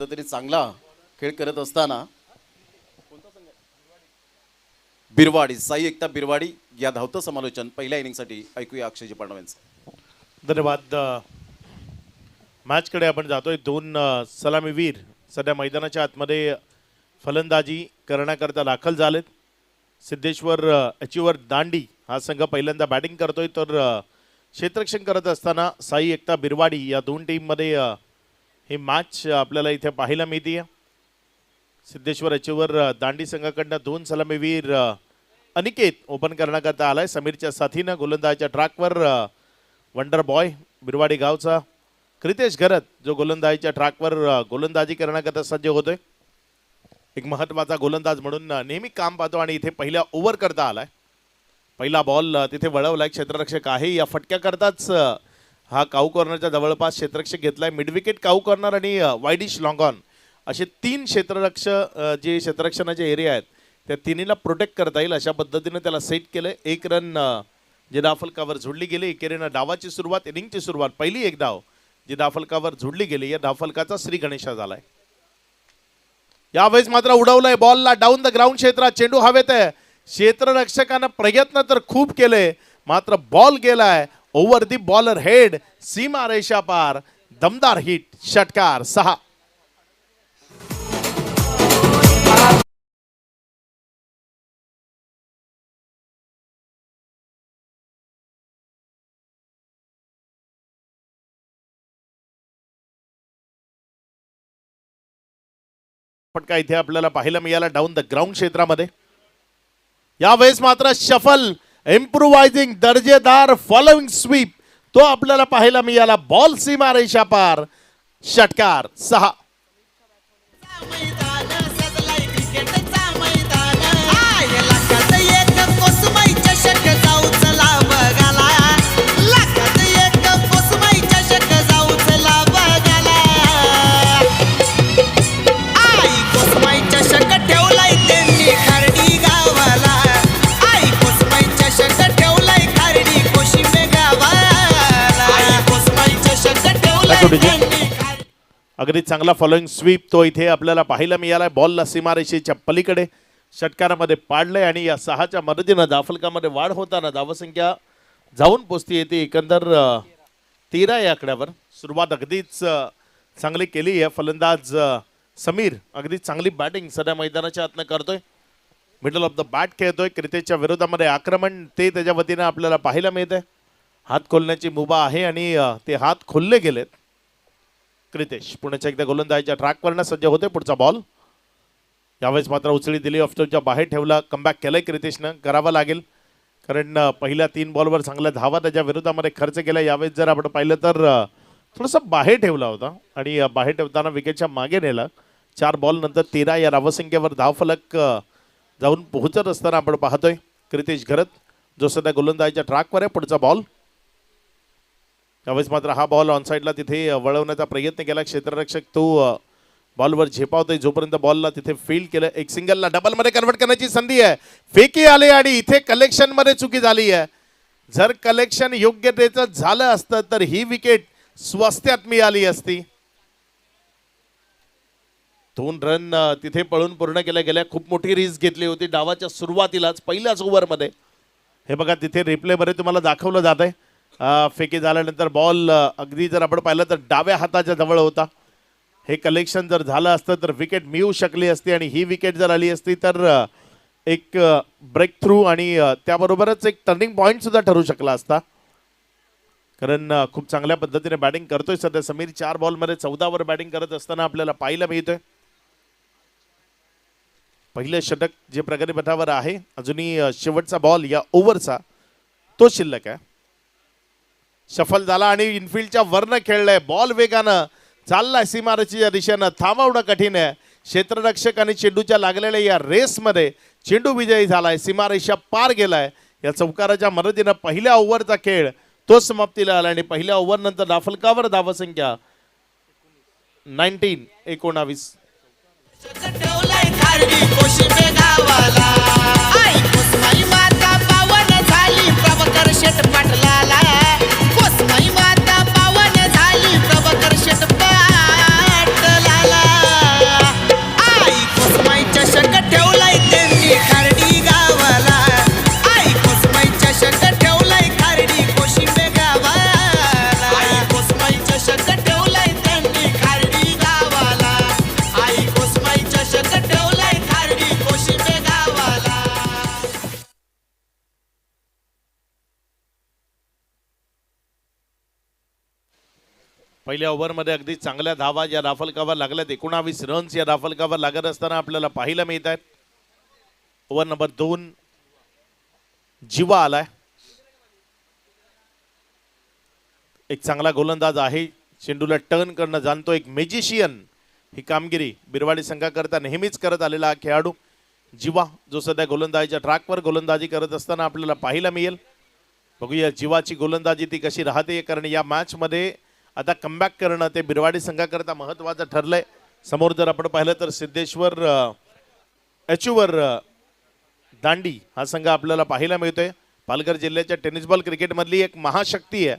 तरी चांगला खेळ करत असताना बिरवाडी साई एकता बिरवाडी या धावतं समालोचन पहिल्या इनिंगसाठी ऐकूया अक्षयजी पांडवांचं. धन्यवाद. मॅचकडे आपण जातोय. दोन सलामीवीर सध्या मैदानाच्या आतमध्ये फलंदाजी करण्याकरता दाखल झालेत. सिद्धेश्वर अचीवर दांडी हा संघ पहिल्यांदा बॅटिंग करतोय, तर क्षेत्ररक्षण करत असताना साई एकता बिरवाडी या दोन टीममध्ये ही मॅच आपल्याला इथे पाहायला मिळते. सिद्धेश्वर अचीवर दांडी संघाकडनं दोन सलामीवीर अनिकेत ओपन करण्याकरता आलाय. समीरच्या साथीनं गोलंदाजाच्या ट्रॅकवर वंडर बॉय बिरवाडी गावचा क्रितेश घरत जो गोलंदाजीच्या ट्रॅकवर गोलंदाजी करण्याकरता सज्ज होतोय. एक महत्त्वाचा गोलंदाज म्हणून नेहमी काम पाहतो आणि इथे पहिल्या ओव्हर करता आलाय. पहिला बॉल तिथे वळवलाय. क्षेत्ररक्षक आहे. या फटक्याकरताच हा काऊ कॉर्नरच्या जवळपास क्षेत्ररक्षक घेतलाय. मिड विकेट काऊ कॉर्नर आणि वाईडिश लॉंग ऑन असे तीन क्षेत्ररक्षक जे क्षेत्ररक्षणाचे एरिया आहेत त्या तिन्हीला प्रोटेक्ट करता येईल अशा पद्धतीने त्याला सेट केलं. एक रन जे धावफलकावर जोडली गेली. एकेरीनं डावाची सुरुवात, इनिंगची सुरुवात, पहिली एक धाव जी धावफलकावर जोडली गेली. या धावफलकाचा श्री गणेशा झालाय. यावेळेस मात्र उडवलंय बॉलला डाऊन द ग्राउंड क्षेत्रात. चेंडू हवेत आहे. क्षेत्ररक्षकानं प्रयत्न तर खूप केले, मात्र बॉल गेलाय ओव्हर दी बॉलर हेड. सीमा रेषा पार. दमदार हिट. षटकार 6. फटका इथे आपल्याला पाहायला मिळाला डाऊन द ग्राउंड क्षेत्रामध्ये. यावेळेस मात्र शफल, इम्प्रुव्हायझिंग, दर्जेदार फॉलोइंग स्वीप तो आपल्याला पाहायला मिळाला. बॉल सीमा रेषा पार. षटकार 6. अगदी चांगला फॉलोइंग स्वीप तो इथे आपल्याला पाहायला मिळाला. बॉलला सीमारेषेच्या पलीकडे षटकारामध्ये पाडलंय आणि या 6च्या मदतीनं धावफलकामध्ये वाढ होताना धावसंख्या जाऊन पोचती येते एकंदर 13 या आकड्यावर. सुरुवात अगदीच चांगली केली आहे. फलंदाज समीर अगदी चांगली बॅटिंग सध्या मैदानाच्या आतनं करतोय. मिडल ऑफ द बॅट खेळतोय. क्रितेशच्या विरोधामध्ये आक्रमण ते त्याच्या वतीनं आपल्याला पाहायला मिळतंय. हात खोलण्याची मुभा आहे आणि ते हात खोलले गेलेत. क्रितेश पुण्याच्या एकदा गोलंदाजीच्या ट्रॅकवरनं सज्ज होते. पुढचा बॉल यावेळेस मात्र उचली दिली. ऑफस्टॉपच्या बाहेर ठेवला. कमबॅक केलंय क्रितेशनं. करावं लागेल कारण पहिल्या 3 बॉलवर चांगल्या धावा त्याच्या विरोधामध्ये खर्च केला. यावेळेस जर आपण पाहिलं तर थोडंसं बाहेर ठेवला होता आणि बाहेर ठेवताना विकेटच्या मागे नेला. 4 बॉल नंतर 13 या धावसंख्येवर धावफलक जाऊन पोहोचत असताना आपण पाहतोय क्रितेश घरत जो सध्या गोलंदाजीच्या ट्रॅकवर आहे. पुढचा बॉल यावेळेस मात्र हा बॉल ऑनसाईडला तिथे वळवण्याचा प्रयत्न केला. क्षेत्ररक्षक तो बॉलवर झेपावतोय. जोपर्यंत बॉलला तिथे फील्ड केलं. एक सिंगलला डबलमध्ये कन्वर्ट करण्याची संधी आहे. फेकी आले आणि इथे कलेक्शनमध्ये चुकी झाली आहे. जर कलेक्शन योग्यतेचं झालं असतं तर ही विकेट स्वस्त्यात मिळाली असती. 2 रन तिथे पळून पूर्ण केल्या गेल्या. खूप मोठी रिस्क घेतली होती डावाच्या सुरुवातीलाच पहिल्याच ओव्हरमध्ये. हे बघा तिथे रिप्लेमध्ये तुम्हाला दाखवलं जात आहे. फेकी झाल्यानंतर बॉल अगदी जर आपण पाहिलं तर डाव्या हाताच्या जवळ होता. हे कलेक्शन जर झालं असतं तर विकेट मिळू शकली असती आणि ही विकेट जर आली असती तर एक ब्रेक थ्रू आणि त्याबरोबरच एक टर्निंग पॉईंट सुद्धा ठरू शकला असता. कारण खूप चांगल्या पद्धतीने बॅटिंग करतोय सध्या समीर. 4 बॉलमध्ये 14 वर बॅटिंग करत असताना आपल्याला पाहायला मिळतोय. पहिलं षटक जे प्रगतीपथावर आहे. अजूनही शेवटचा बॉल या ओव्हरचा तो शिल्लक आहे. सफल झाला आणि इनफिल्डच्या वरनं खेळलाय. बॉल वेगानं चाललाय सीमारेषेच्या दिशेनं. थांबवणं कठीण आहे. क्षेत्ररक्षक आणि चेंडूच्या लागलेल्या या रेसमध्ये चेंडू विजयी झालाय. सीमारेषा पार गेलाय. या चौकाराच्या मदतीनं पहिल्या ओव्हरचा खेळ तो समाप्तीला आला आणि पहिल्या ओव्हर नंतर धावफलकावर धावसंख्या 19 19 पहिल्या ओव्हरमध्ये अगदी चांगल्या धावा या राफलकावर लागल्यात. 19 रन्स या राफलकावर लागत असताना आपल्याला पाहायला मिळत आहेत. ओव्हर नंबर 2 जीवा आलाय. एक चांगला गोलंदाज आहे, चेंडूला टर्न करणं जाणतो, एक मॅजिशियन. ही कामगिरी बिरवाडी संघाकरता नेहमीच करत आलेला हा खेळाडू जीवा, जो सध्या गोलंदाजीच्या ट्रॅकवर गोलंदाजी करत असताना आपल्याला पाहायला मिळेल. बघूया जीवाची गोलंदाजी ती कशी राहते, कारण या मॅचमध्ये आता कमबॅक करणं ते बिरवाडी संघाकरता महत्त्वाचं ठरलंय. समोर जर आपण पाहिलं तर सिद्धेश्वर एचूवर दांडी हा संघ आपल्याला पाहायला मिळतोय. पालघर जिल्ह्याच्या टेनिस बॉल क्रिकेटमधली एक महाशक्ती आहे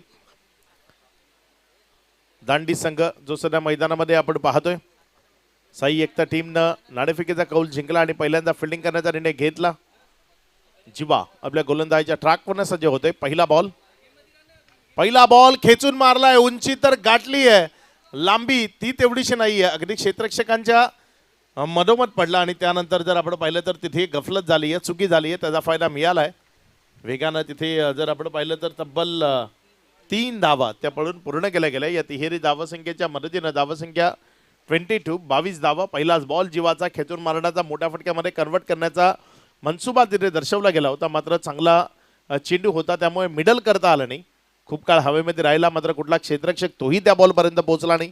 दांडी संघ, जो सध्या मैदानामध्ये आपण पाहतोय. साई एकता टीमनं नाणेफेकीचा कौल जिंकला आणि पहिल्यांदा फिल्डिंग करण्याचा निर्णय घेतला. जीवा आपल्या गोलंदाजीच्या ट्रॅकवरनं सज्ज होते. पहिला बॉल खेचून मारलाय, उंची तर गाठली आहे, लांबी ती तेवढीशी नाही आहे, अगदी क्षेत्ररक्षकांच्या मधोमध पडला. आणि त्यानंतर जर आपण पाहिलं तर तिथे गफलत झाली आहे, चुकी झाली आहे, त्याचा फायदा मिळालाय. वेगानं तिथे जर आपण पाहिलं तर तब्बल 3 धावा त्या पळून पूर्ण केल्या गेल्या. या तिहेरी धावसंख्येच्या मदतीनं धावसंख्या 22 धावा. पहिलाच बॉल जीवाचा खेचून मारण्याचा मोठ्या फटक्यामध्ये कन्वर्ट करण्याचा मनसुबा तिथे दर्शवला गेला होता, मात्र चांगला चेंडू होता त्यामुळे मिडल करता आलं नाही. खूप काळ हवेमध्ये राहिला, मात्र कुठला क्षेत्ररक्षक तोही त्या बॉलपर्यंत पोहोचला नाही.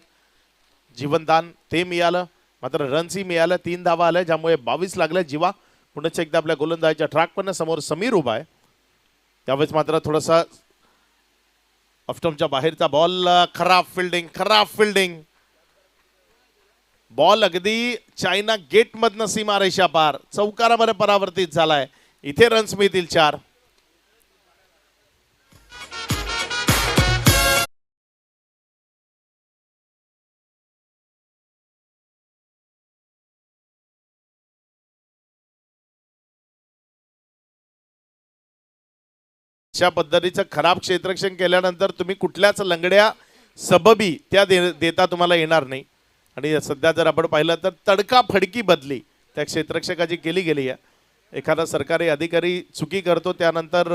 जीवनदान ते मिळालं, मात्र रन्सही मिळालं. 3 धावा आल्या, ज्यामुळे 22 लागल्या. जीवा पुन्हा एकदा आपल्या गोलंदाजीच्या ट्रॅकवरनं समोर समीर उभा आहे. त्यावेळेस मात्र थोडासा ऑफस्टंपच्या बाहेरचा बॉल, खराब फिल्डिंग. बॉल अगदी चायना गेट मधनं सीमा रेषा पार चौकारामध्ये परावर्तित झालाय. इथे रन्स मिळतील 4. अशा पद्धतीचं खराब क्षेत्ररक्षण केल्यानंतर तुम्ही कुठल्याच लंगड्या सबबी त्या देता तुम्हाला येणार नाही. आणि सध्या जर आपण पाहिलं तर तडकाफडकी बदली त्या क्षेत्ररक्षकाची केली गेली आहे. एखादा सरकारी अधिकारी चुकी करतो, त्यानंतर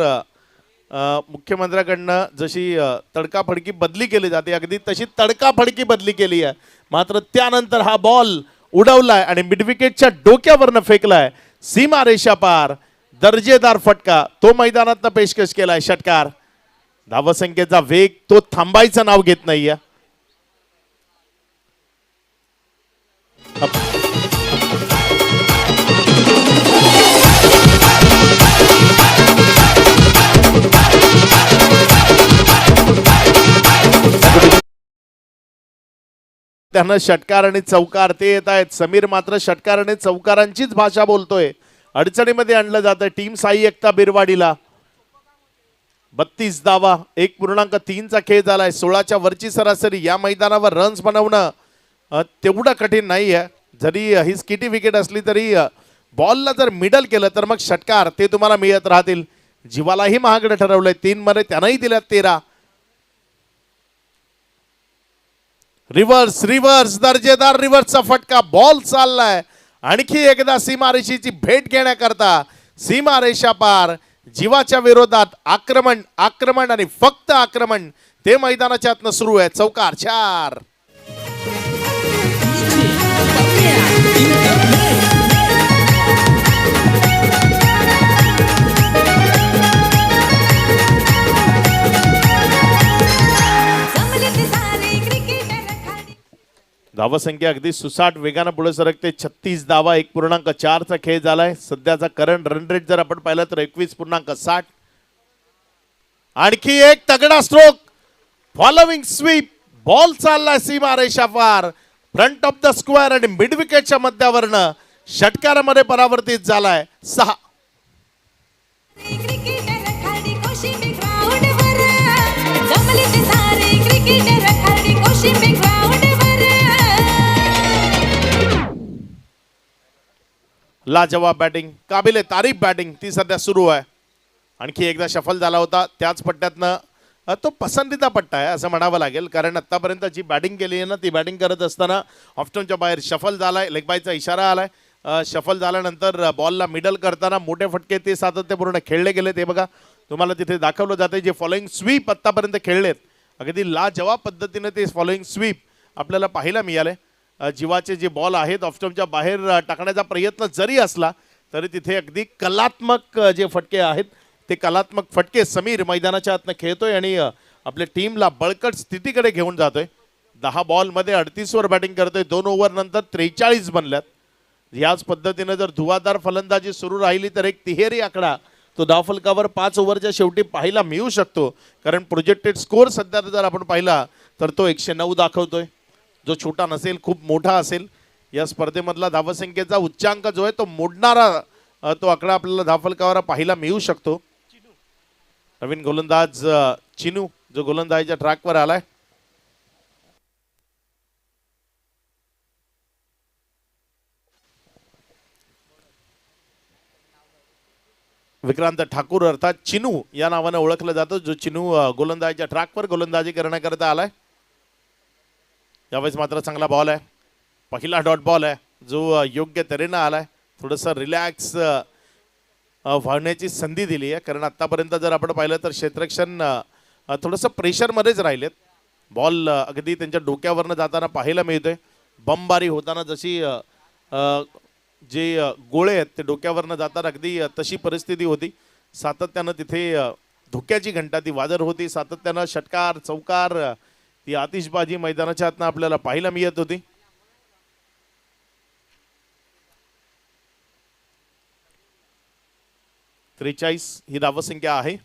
मुख्यमंत्र्याकडनं जशी तडकाफडकी बदली केली जाते, अगदी तशी तडकाफडकी बदली केली आहे. मात्र त्यानंतर हा बॉल उडवलाय आणि मिडविकेटच्या डोक्यावरनं फेकलाय, सीमा रेषा पार. दर्जेदार फटका तो मैदानातनं पेशकश केलाय. षटकार. धावसंख्येचा वेग तो थांबायचं नाव घेत नाहीये. त्यांना षटकार आणि चौकार ते येत आहेत. समीर मात्र षटकार आणि चौकारांचीच भाषा बोलतोय. अडचणीमध्ये आणलं जातं टीम साई एकता बिरवाडीला. 32 धावा, 1.3चा खेळ झालाय. 16च्या वरची सरासरी. या मैदानावर रन्स बनवणं तेवढं कठीण नाही आहे. जरी ही स्किटी विकेट असली तरी बॉलला जर मिडल केलं तर मग षटकार ते तुम्हाला मिळत राहतील. जीवालाही महागडं ठरवलंय. 3 मध्ये त्यानंही दिल्यात 13. रिव्हर्स दर्जेदार रिव्हर्सचा फटका. बॉल चाललाय आणखी एकदा सीमारेषेची भेट घेण्याकरता. सीमारेषा पार. जीवाच्या विरोधात आक्रमण आणि फक्त आक्रमण ते मैदानाच्या आतनं सुरू आहे. चौकार. 4. धावसंख्या अगदी सुसाट वेगानं पुढे सरकते. 36 धावा, 1.4चा खेळ झालाय. सध्याचा करंट रन रेट जर आपण पाहिलं तर 21.60. आणखी एक तगडा स्ट्रोक. Following sweep. बॉल चाललाय सीमा रेषा पार. फ्रंट ऑफ द स्क्वेअर आणि मिड विकेटच्या मध्यावरनं षटकारामध्ये परावर्तित झालाय. 6. लाजवाब बॅटिंग, काबिले तारीफ बॅटिंग ती सध्या सुरू आहे. आणखी एकदा शफल झाला होता त्याच पट्ट्यातनं. तो पसंतीचा पट्टा आहे असं म्हणावं लागेल, कारण आतापर्यंत जी बॅटिंग केली आहे ना ती बॅटिंग करत असताना ऑफस्टंपच्या बाहेर शफल झालाय. लेग बायचा इशारा आलाय. शफल झाल्यानंतर बॉलला मिडल करताना मोठे फटके ते सातत्यपूर्ण खेळले गेले. ते बघा तुम्हाला तिथे दाखवलं जाते जे फॉलोइंग स्वीप आतापर्यंत खेळलेत अगदी लाजवाब पद्धतीने ते फॉलोइंग स्वीप आपल्याला पाहायला मिळाले. जीवाचे जे बॉल आहेत ऑफस्टम्पच्या बाहेर टाकण्याचा प्रयत्न जरी असला तरी तिथे अगदी कलात्मक जे फटके आहेत ते कलात्मक फटके समीर मैदानाच्या आतनं खेळतोय आणि आपल्या टीमला बळकट स्थितीकडे घेऊन जातोय. 10 बॉलमध्ये 38 वर बॅटिंग करतोय. 2 ओव्हर नंतर 43 बनल्यात. याच पद्धतीने जर धुवाधार फलंदाजी सुरू राहिली तर एक तिहेरी आकडा तो धावफलकावर 5 ओव्हरच्या शेवटी पाहायला मिळू शकतो. कारण प्रोजेक्टेड स्कोर सध्या जर आपण पाहिला तर तो 109 दाखवतोय, जो छोटा नसेल, खूप मोठा असेल. या स्पर्धेमधला धावसंख्येचा उच्चांक जो आहे तो मोडणारा तो आकडा आपल्याला धावफलकावर पाहायला मिळू शकतो. नवीन गोलंदाज चिनू जो गोलंदाजीच्या ट्रॅकवर आलाय. विक्रांत ठाकूर अर्थात चिनू या नावाने ओळखलं जातं, जो चिनू गोलंदाजीच्या ट्रॅकवर गोलंदाजी करण्याकरता आलाय. यावेळेस मात्र चांगला बॉल आहे, पहिला डॉट बॉल आहे जो योग्य तऱ्हेनं आलाय. थोडंसं रिलॅक्स व्हावण्याची संधी दिली आहे, कारण आत्तापर्यंत जर आपण पाहिलं तर क्षेत्ररक्षण थोडंसं प्रेशरमध्येच राहिलेत. बॉल अगदी त्यांच्या डोक्यावरनं जाताना पाहायला मिळतोय. बमबारी होताना जशी जे गोळे आहेत ते डोक्यावरनं जाताना अगदी तशी परिस्थिती होती. सातत्यानं तिथे धोक्याची घंटा ती वाजत होती. सातत्यानं षटकार चौकार ती आतिषबाजी मैदानाच्या आतनं आपल्याला पाहायला मिळत होती. त्रेचाळीस ही धावसंख्या आहे.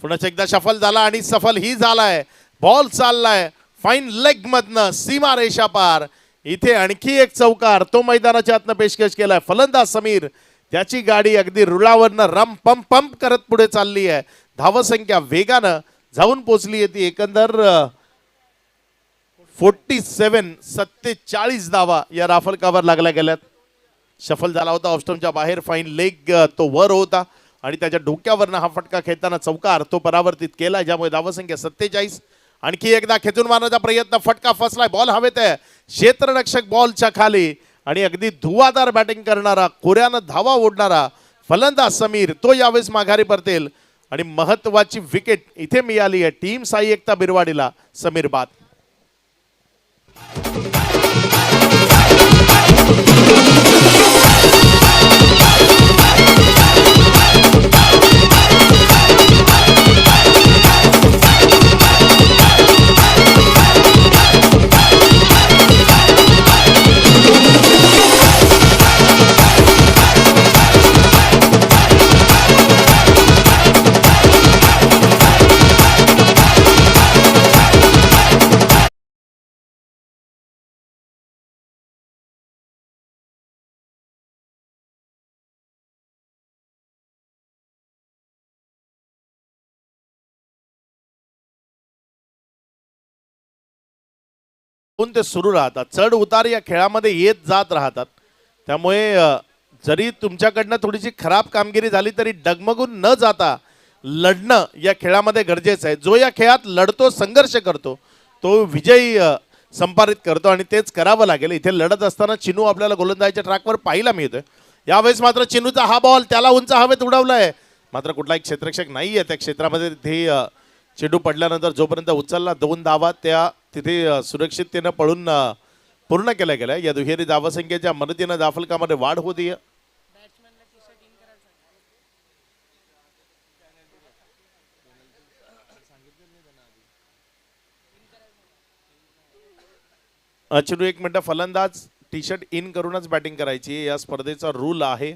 पुन्हा एकदा सफल झाला आणि सफल ही झालाय. बॉल चाललाय फाईन लेग मधनं सीमा रेषा पार. इथे आणखी एक चौकार तो मैदानाच्या आतनं पेशकश केलाय. फलंदाज समीर त्याची गाडी अगदी रुळावरनं रम पंप पंप करत पुढे चालली आहे. धावसंख्या वेगानं जाऊन पोचली आहे ती एकंदर 47 धावा या राफलकावर लागल्या गेल्यात. सफल झाला होता ऑफस्टम्पच्या बाहेर. फाईन लेग तो वर होता आणि त्याच्या डोक्यावरनं हा फटका खेळताना चौकार तो परावर्तित केला, ज्यामुळे धावसंख्या 47. आणखी एकदा खेचून मारण्याचा प्रयत्न, फटका फसलाय. बॉल हवेत आहे, क्षेत्ररक्षक बॉलच्या खाली आणि अगदी धुवाधार बॅटिंग करणारा, कोऱ्यानं धावा ओढणारा फलंदाज समीर तो यावेळेस माघारी परतेल आणि महत्वाची विकेट इथे मिळाली आहे टीम साई एकता बिरवाडीला. समीर बाद. ते सुरू राहतात. चढ उतार या खेळामध्ये येत जात राहतात. त्यामुळे जरी तुमच्याकडनं थोडीशी खराब कामगिरी झाली तरी डगमगून न जाता लढणं या खेळामध्ये गरजेचं आहे. जो या खेळात लढतो, संघर्ष करतो, तो विजयी संपादित करतो आणि तेच करावं लागेल. इथे लढत असताना चिनू आपल्याला गोलंदाजीच्या ट्रॅकवर पाहायला मिळतोय. यावेळेस मात्र चिनूचा हा बॉल त्याला उंच हवेत उडवलाय, मात्र कुठलाही क्षेत्ररक्षक नाही आहे त्या क्षेत्रामध्ये. तिथे चेंडू पडल्यानंतर जोपर्यंत उचलला 2 धावा त्या तिथे सुरक्षिततेनं पळून पूर्ण केल्या गेल्या. या दुहेरी धावसंख्येच्या मदतीनं धावफलकामध्ये वाढ होतीये. चिनू 1 मिनिट, फलंदाज टी शर्ट इन करूनच बॅटिंग करायची या स्पर्धेचा रूल आहे.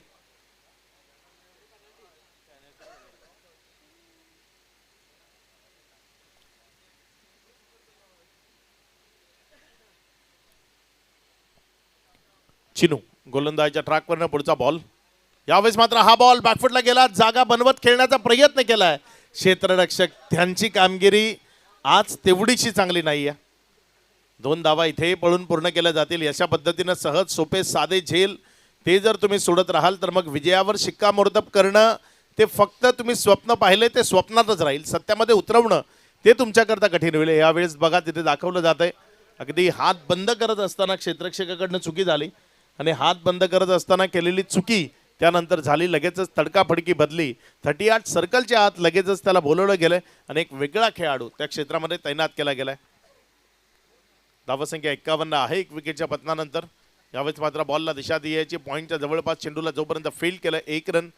चिनू गोलंदाजीच्या ट्रॅकवरनं पुढचा बॉल. यावेळेस मात्र हा बॉल बॅकफुटला गेला. जागा बनवत खेळण्याचा प्रयत्न केलाय क्षेत्ररक्षक. त्यांची कामगिरी आज तेवढीशी चांगली नाही आहे. 2 धावा इथे पळून पूर्ण केल्या जातील. अशा पद्धतीनं सहज सोपे साधे झेल ते जर तुम्ही सोडत राहाल तर मग विजयावर शिक्कामोर्तब करणं ते फक्त तुम्ही स्वप्न पाहिले ते स्वप्नातच राहील. सत्यामध्ये उतरवणं ते तुमच्याकरता कठीण होईल. यावेळेस बघा तिथे दाखवलं जात आहे अगदी हात बंद करत असताना क्षेत्ररक्षकाकडनं चुकी झाली आणि हात बंद करत असताना केलेली चुकी त्यानंतर झाली लगेचच तडकाफडकी बदली. 38 सर्कलच्या आत लगेचच त्याला बोलवलं गेलंय आणि एक वेगळा खेळाडू त्या क्षेत्रामध्ये तैनात केला गेलाय. धावसंख्या 51 आहे एक विकेटच्या पतनानंतर. यावेळेस मात्र बॉलला दिशा द्यायची. पॉईंटच्या जवळपास चेंडूला जोपर्यंत फील्ड केलं 1 रन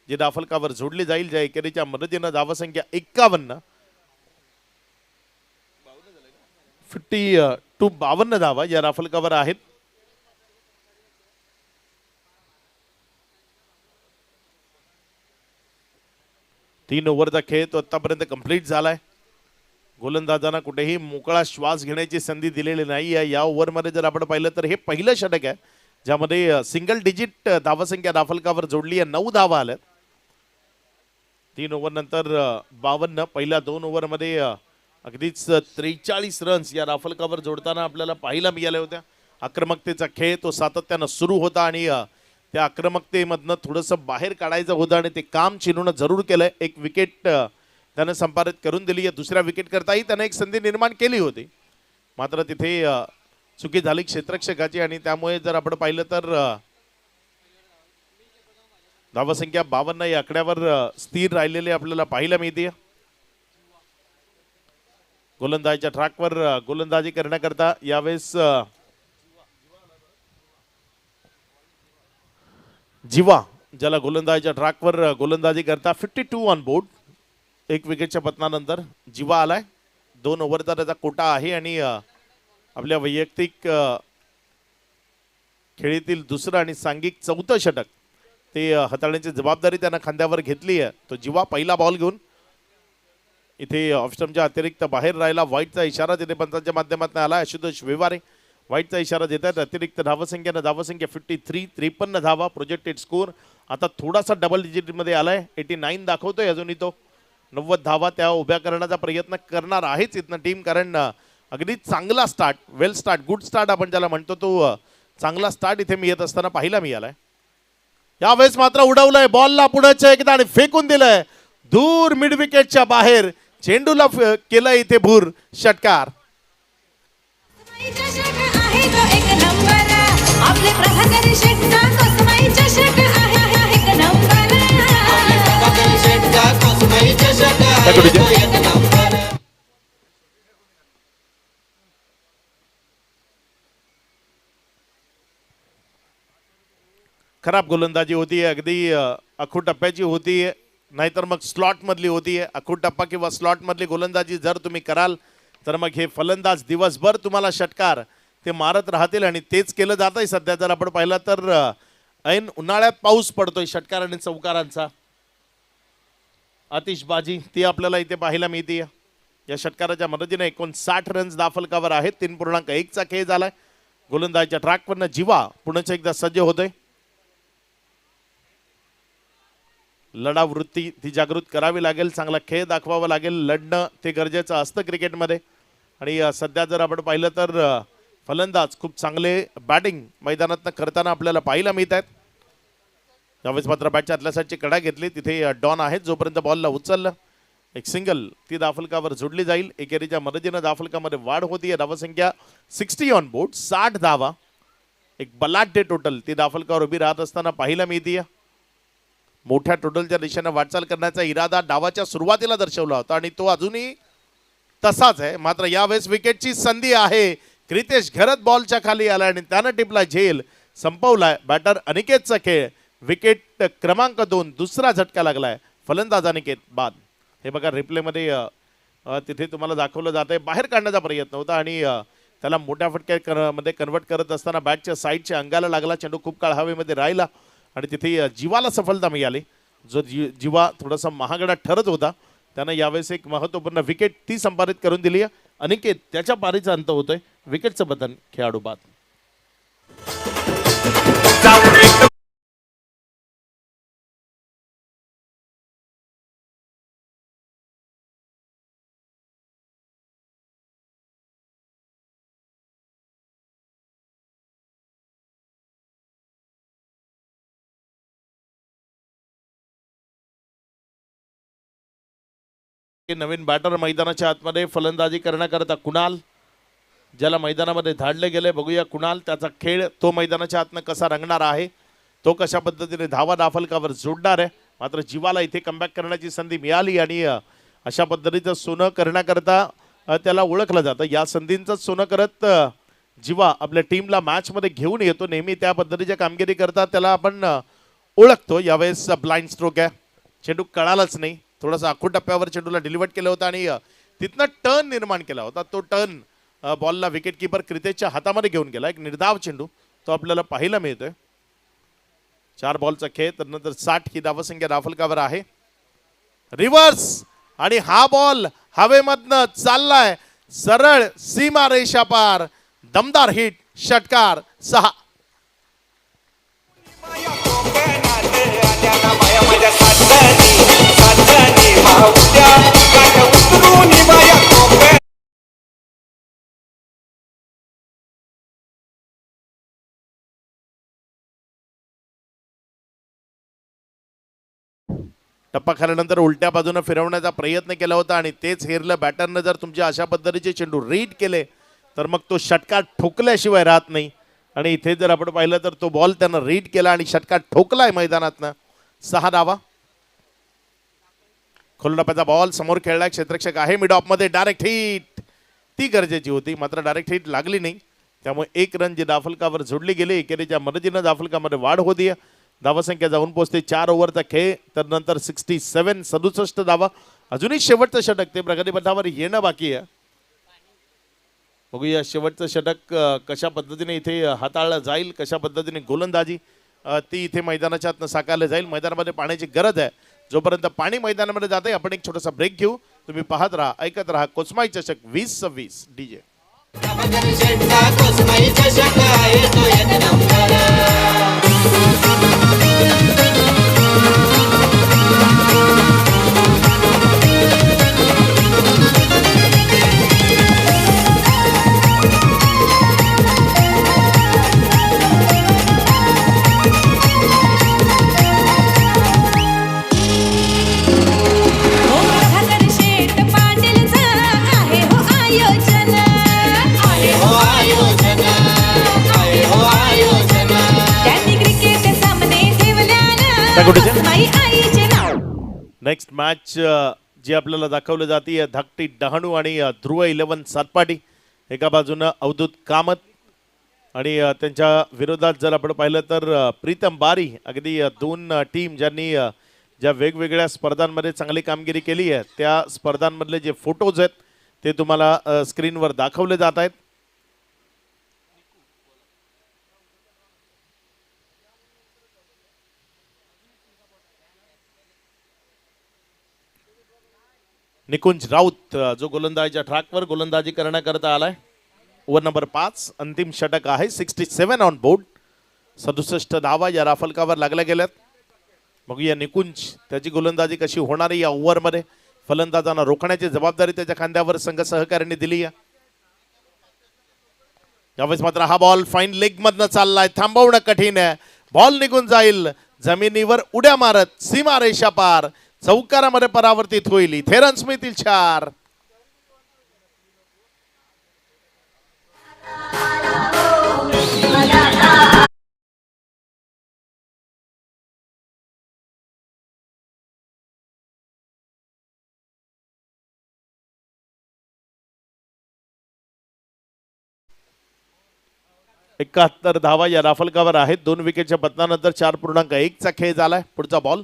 जी धावफलकावर जोडली जाईल. ज्या एकेरीच्या मदतीनं धावसंख्या 51 52 धावा या धावफलकावर आहेत. तीन ओव्हरचा खेळ तो आतापर्यंत कंप्लीट झालाय. गोलंदाजांना कुठेही मोकळा श्वास घेण्याची संधी दिलेली नाही आहे. या ओव्हरमध्ये जर आपण पाहिलं तर हे पहिलं षटक आहे ज्यामध्ये सिंगल डिजिट धावसंख्या धावफलकावर जोडली आहे. 9 धावा आल्यात 3 ओव्हर नंतर. 52 पहिल्या 2 ओव्हरमध्ये अगदीच 43 रन्स या धावफलकावर जोडताना आपल्याला पाहायला मिळाल्या होत्या. आक्रमकतेचा खेळ तो सातत्यानं सुरू होता आणि त्या आक्रमकतेमधनं थोडंसं बाहेर काढायचं होतं आणि ते काम चिनूनं जरूर केलंय. एक विकेट त्यानं संपादित करून दिली आहे. दुसऱ्या विकेट करताही त्यानं एक संधी निर्माण केली होती, मात्र तिथे चुकी झाली क्षेत्ररक्षकाची आणि त्यामुळे जर आपण पाहिलं तर धावसंख्या 52 या आकड्यावर स्थिर राहिलेले आपल्याला पाहायला मिळते. गोलंदाजीच्या ट्रॅकवर गोलंदाजी करण्याकरता यावेळेस जीवा ज्याला गोलंदाजीच्या ट्रॅकवर गोलंदाजी करता 52 ऑन बोर्ड. एक विकेटच्या पतनानंतर जीवा आलाय. 2 ओव्हरचा त्याचा कोटा आहे आणि आपल्या वैयक्तिक खेळीतील दुसरं आणि सांघिक 4थं षटक ते हाताळण्याची जबाबदारी त्यानं खांद्यावर घेतली आहे. तो जीवा पहिला बॉल घेऊन इथे ऑफस्टमच्या अतिरिक्त बाहेर राहिला. व्हाईटचा इशारा तिथे पंचांच्या माध्यमातून आला. आशुतोष व्यवहारे व्हाईटचा इशारा देतात. अतिरिक्त धावसंख्या 53 53 धावा प्रोजेक्टेड स्कोर आता थोडासा डबल डिजिटमध्ये आलाय. 89 दाखवतोय अजूनही तो. 90 धावा त्या उभ्या करण्याचा प्रयत्न करणार आहेच इथनं टीम, कारण अगदी चांगला स्टार्ट, वेल स्टार्ट, गुड स्टार्ट आपण ज्याला म्हणतो तो चांगला स्टार्ट इथे मी येत असताना पाहायला मिळालाय. यावेळेस मात्र उडवलंय बॉलला पुढच्या एकदा आणि फेकून दिलंय दूर मिड विकेटच्या बाहेर. चेंडूला केलं इथे भूर षटकार. खराब गोलंदाजी होती, अगदी अखूट टप्प्याची होती, नाहीतर मग स्लॉट मधली होती. अखूट टप्पा किंवा स्लॉट मधली गोलंदाजी जर तुम्ही कराल तर मग हे फलंदाज दिवसभर तुम्हाला षटकार ते मारत राहतील आणि तेच केलं जातंय सध्या. जर आपण पाहिलं तर ऐन उन्हाळ्यात पाऊस पडतोय षटकार आणि चौकारांचा आतिषबाजी ती आपल्याला इथे पाहायला मिळते. या षटकाराच्या मदतीने 59 रन्स दाफलकावर आहेत. 3.1 चा खेळ झालाय. गोलंदाजीच्या ट्रॅकवरनं जीवा पुन्हा एकदा सज्ज होतोय. लढाव वृत्ती ती जागृत करावी लागेल. चांगला खेळ दाखवावा लागेल. लढणं ते गरजेचं असतं क्रिकेटमध्ये. आणि सध्या जर आपण पाहिलं तर फलंदाज खूप चांगले बॅटिंग मैदानात करताना आपल्याला पाहायला मिळत आहेत. यावेळेस मात्र बॅटच्या आतल्या साईडची कडा घेतली. तिथे डॉन आहेत. जोपर्यंत बॉलला उचललं एक सिंगल ती दाफलकावर जोडली जाईल. एकेरीच्या मदतीनं दाफलकामध्ये वाढ होती. धावसंख्या 60 ऑन बोर्ड, 60 धावा. एक बलाढ्य टोटल ती दाफलकावर उभी राहत असताना पाहायला मिळते. मोठ्या टोटलच्या दिशेने वाटचाल करण्याचा इरादा डावाच्या सुरुवातीला दर्शवला होता आणि तो अजूनही तसाच आहे. मात्र यावेळेस विकेटची संधी आहे. क्रितेश घरत बॉलच्या खाली आला आणि त्यानं टिपला झेल, संपवलाय बॅटर अनिकेतचा खेळ. विकेट क्रमांक 2 दुसरा झटका लागलाय फलंदाज अनिकेत बाद. हे बघा रिप्लेमध्ये तिथे तुम्हाला दाखवलं जात आहे. बाहेर काढण्याचा प्रयत्न होता आणि त्याला मोठ्या फटक्यामध्ये कन्वर्ट करत असताना बॅटच्या साईडच्या अंगाला लागला. चेंडू खूप काळ हवेमध्ये राहिला आणि तिथे जीवाला सफलता मिळाली. जो जीवा थोडासा महागडा ठरत होता त्यानं यावेळेस एक महत्त्वपूर्ण विकेट ती संपादित करून दिली आहे. अनिकेत त्याच्या पारीचा अंत होतोय. विकेटचं बदल खेळाडू बाद. नवीन बॅटर मैदानाच्या आतमध्ये फलंदाजी करण्याकरता कुणाल ज्याला मैदानामध्ये धाडले गेले. बघूया कुणाल त्याचा खेळ तो मैदानाच्या आतनं कसा रंगणार आहे. तो कशा पद्धतीने धावा दाफलकावर जोडणार आहे. मात्र जीवाला इथे कमबॅक करण्याची संधी मिळाली आणि अशा पद्धतीचं सोनं करण्याकरता त्याला ओळखलं जातं. या संधींचं सोनं करत जीवा आपल्या टीमला मॅचमध्ये घेऊन येतो. नेहमी त्या पद्धतीच्या कामगिरी करता त्याला आपण ओळखतो. यावेळेस ब्लाइंड स्ट्रोक आहे, चेंडू कळालाच नाही. थोडासा आखूड टप्प्यावर चेंडूला डिलिव्हर केलं होतं आणि तिथनं टर्न निर्माण केला होता. तो टर्न बॉलला विकेट किपर क्रितेशच्या हातामध्ये घेऊन गेला. एक निर्धाव चेंडू तो आपल्याला पाहायला मिळतोय. 4 बॉलचा खेळ, तर नंतर 60 ही धावसंख्या दाफलकावर आहे. रिव्हर्स आणि हा बॉल हवेमधनं चाललाय सरळ सीमा रेषा पार. दमदार हिट, षटकार 6. टप्पा खाल्यानंतर उलट्या बाजूने फिरवण्याचा प्रयत्न केला होता आणि तेच हेरलं बॅटरनं. जर तुमच्या अशा पद्धतीचे चेंडू रीड केले तर मग तो षटकार ठोकल्याशिवाय राहत नाही. आणि इथे जर आपण पाहिलं तर तो बॉल त्यानं रीड केला आणि षटकार ठोकलाय मैदानातनं. 6 धावा. खोलडप्याचा बॉल समोर खेळलाय, क्षेत्ररक्षक आहे मिड ऑफ मध्ये. डायरेक्ट हिट ती गरजेची होती, मात्र डायरेक्ट हिट लागली नाही. त्यामुळे 1 रन जी दाफलकावर जोडली गेली. एकेरीच्या मदतीनं दाफलकामध्ये वाढ होती. धावसंख्या जाऊन पोहोचते 4 ओव्हरचा खेळ, तर नंतर 67 धावा. अजूनही शेवटचं षटक ते प्रगतीपथावर येणं बाकी आहे. बघूया शेवटचं षटक कशा पद्धतीने इथे हाताळलं जाईल, कशा पद्धतीने गोलंदाजी ती इथे मैदानाच्या आतनं साकारलं जाईल. मैदानामध्ये पाण्याची गरज आहे. जोपर्यंत पाणी मैदानामध्ये जाते आपण एक छोटासा ब्रेक घेऊ. तुम्ही पाहत राहा, ऐकत राहा कोस्माई चषक 2026 डीजे. नेक्स्ट मॅच जी आपल्याला दाखवली जाते धाकटी डहाणू आणि ध्रुव 11 सातपाटी. एका बाजूनं अवधूत कामत आणि त्यांच्या विरोधात जर आपण पाहिलं तर प्रीतम बारी. अगदी 2 टीम ज्यांनी ज्या वेगवेगळ्या स्पर्धांमध्ये चांगली कामगिरी केली आहे त्या स्पर्धांमधले जे फोटोज आहेत ते तुम्हाला स्क्रीनवर दाखवले जात आहेत. निकुंज राऊत जो गोलंदाजीच्या ट्रॅकवर गोलंदाजी करण्याकरता आलाय. ओव्हर नंबर 5 अंतिम षटक आहे. 67 ऑन बोर्ड. 67 धावा या राफलकावर लागल्या गेल्यात. बघूया निकुंज त्याची गोलंदाजी कशी होणार आहे या ओव्हरमध्ये. फलंदाजांना रोखण्याची जबाबदारी त्याच्या खांद्यावर संघ सहकार्याने दिली आहे. यावेळेस मात्र हा बॉल फाईन लेग मधनं चाललाय, थांबवणं कठीण आहे. बॉल निघून जाईल जमिनीवर उड्या मारत सीमा रेषा पार. चौकारामध्ये परावर्तित होईल. इथे रन्स मिळतील 4. एकाहत्तर धावा या राफलकावर आहेत. 2 विकेटच्या पतनानंतर 4.1 चा खेळ झालाय. पुढचा बॉल.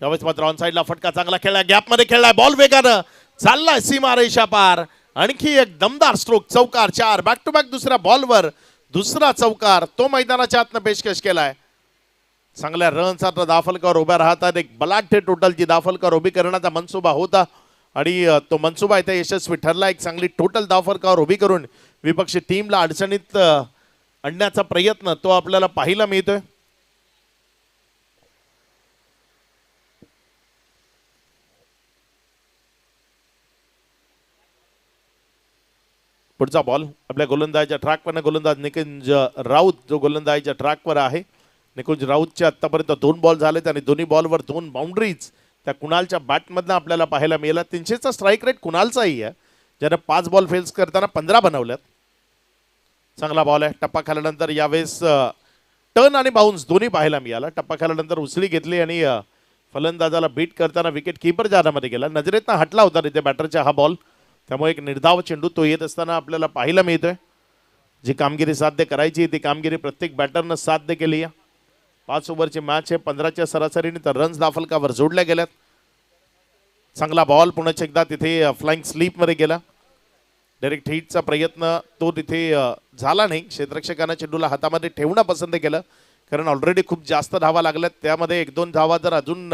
यावेळेस मात्र ऑन साईडला फटका चांगला खेळलाय, गॅपमध्ये खेळलाय, बॉल वेगानं चाललाय सीमा रेषा पार. आणखी एक दमदार स्ट्रोक, चौकार 4. बॅक टू बॅक दुसऱ्या बॉलवर दुसरा चौकार तो मैदानाच्या आतनं पेशकश केलाय. चांगल्या रनचा दाफलकावर उभ्या राहतात. एक बलाढ्य टोटलची दाफलकावर उभी करण्याचा मनसुबा होता आणि तो मनसुबा इथे यशस्वी ठरला. एक चांगली टोटल दाफलकावर उभी करून विपक्षी टीमला अडचणीत आणण्याचा प्रयत्न तो आपल्याला पाहायला मिळतोय. पुढचा बॉल आपल्या गोलंदाजीच्या ट्रॅकवर. गोलंदाज निकुंज राऊत जो गोलंदाजीच्या ट्रॅकवर आहे. निकुंज राऊतचे आतापर्यंत 2 बॉल झालेत आणि दोन्ही बॉलवर 2 बाउंड्रीज त्या कुणालच्या बॅटमधनं आपल्याला पाहायला मिळाला. 300चा स्ट्राईक रेट कुणालचाही आहे, ज्यानं 5 बॉल फेल्स करताना 15 बनवल्यात. चांगला बॉल आहे. टप्पा खाल्यानंतर यावेळेस टर्न आणि बाउन्स दोन्ही पाहायला मिळाला. टप्पा खेळल्यानंतर उचली घेतली आणि फलंदाजाला बीट करताना विकेट किपर जाण्यामध्ये गेला. नजरेतनं हटला होता तिथे बॅटरचा हा बॉल, त्यामुळे एक निर्धाव चेंडू तो येत असताना आपल्याला पाहायला मिळतोय. जी कामगिरी साध्य करायची ती कामगिरी प्रत्येक बॅटरनं साध्य केली आहे. 5 ओव्हरची मॅच आहे. 15च्या सरासरीने तर रन्स दाफलकावर जोडल्या गेल्यात. चांगला बॉल पुन्हा एकदा तिथे फ्लाइंग स्लीपमध्ये गेला. डायरेक्ट हिटचा प्रयत्न तो तिथे झाला नाही. क्षेत्ररक्षकांना चेंडूला हातामध्ये ठेवणं पसंत केलं, कारण ऑलरेडी खूप जास्त धावा लागल्यात. त्यामध्ये 1-2 धावा जर अजून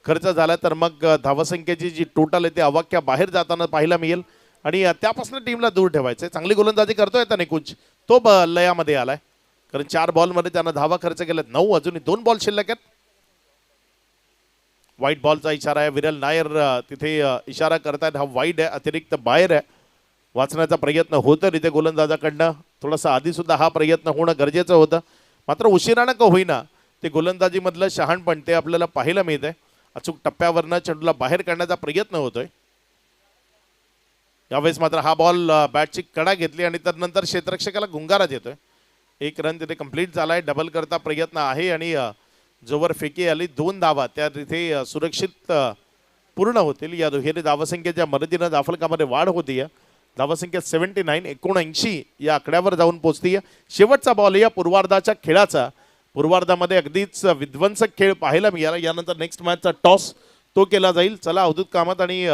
खर्च झाला तर मग धावसंख्येची जी टोटल आहे ती अवाक्या बाहेर जाताना पाहायला मिळेल आणि त्यापासून टीमला दूर ठेवायचं. चांगली गोलंदाजी करतोय आता निकुंज, तो लयामध्ये आलाय, कारण 4 बॉलमध्ये त्यानं धावा खर्च केल्यात. 9 अजूनही 2 बॉल शिल्लक आहेत. व्हाईट बॉलचा इशारा आहे. विरल नायर तिथे इशारा करतायत. हा वाईड आहे, अतिरिक्त बाहेर आहे. वाचण्याचा प्रयत्न होतं तिथे गोलंदाजाकडनं. थोडासा आधी सुद्धा हा प्रयत्न होणं गरजेचं होतं, मात्र उशिरानं का होईना ते गोलंदाजीमधलं शहाणपण ते आपल्याला पाहायला मिळतंय. अचूक टप्प्यावरनं चेंडूला बाहेर काढण्याचा प्रयत्न होतोय. यावेळेस मात्र हा बॉल बॅटची कडा घेतली आणि त्यानंतर क्षेत्ररक्षकाला गुंगारा देतोय. 1 रन तिथे कंप्लीट झालाय. डबल करता प्रयत्न आहे आणि जोवर फेकी आली 2 धावा त्या तिथे सुरक्षित पूर्ण होतील. या दुहेरी धावसंख्येच्या मदतीनं दाफलकामध्ये वाढ होतीये. धावसंख्या 79 या आकड्यावर जाऊन पोहोचतीये. शेवटचा बॉल या पूर्वार्धाच्या खेळाचा. पूर्वार्धामध्ये अगदीच विध्वंसक खेळ पाहायला मिळाला. यानंतर नेक्स्ट मॅचचा टॉस तो केला जाईल. चला अवधूत कामत आणि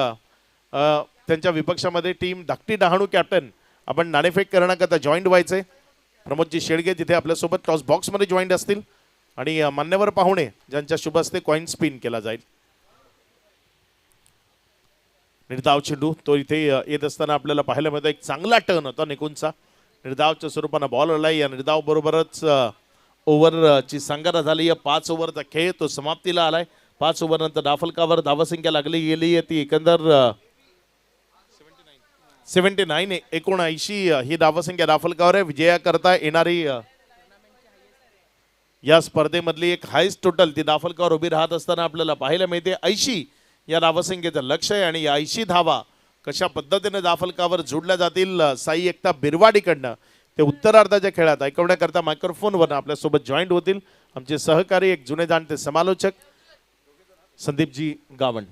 त्यांच्या विपक्षामध्ये टीम धाकटी डहाणू कॅप्टन आपण नाणेफेक करण्याकरता जॉईंट व्हायचे. प्रमोदजी शेडगे तिथे आपल्यासोबत टॉस बॉक्समध्ये जॉईंट असतील आणि मान्यवर पाहुणे ज्यांच्या शुभ हस्ते कॉइन स्पिन केला जाईल. निर्धाव चेंडू तो इथे येत असताना आपल्याला पाहायला मिळतो. एक चांगला टर्न होता निकुंजचा. निर्धावच्या स्वरूपानं बॉल आलाय. या निर्धाव बरोबरच ओव्हरची सांगता झाली. 5 ओव्हरचा खेळ तो समाप्तीला आलाय. 5 ओव्हर नंतर दाफलकावर धावसंख्या लागली गेली आहे ती एकंदर 79 ही धावसंख्या दाफलकावर आहे. विजयाकरता येणारी या स्पर्धेमधली एक हायस्ट टोटल ती दाफलकावर उभी राहत असताना आपल्याला पाहायला मिळते. 80 या धावसंख्येचं लक्ष आहे आणि या 80 धावा कशा पद्धतीने दाफलकावर जोडल्या जातील साई एकता बिरवाडीकडनं ते उत्तरार्धाच्या खेळात ऐकवण्याकरता मायक्रोफोनवर आपल्यासोबत जॉईंट होतील आमचे सहकारी एक जुने जाणते समालोचक संदीपजी गावण.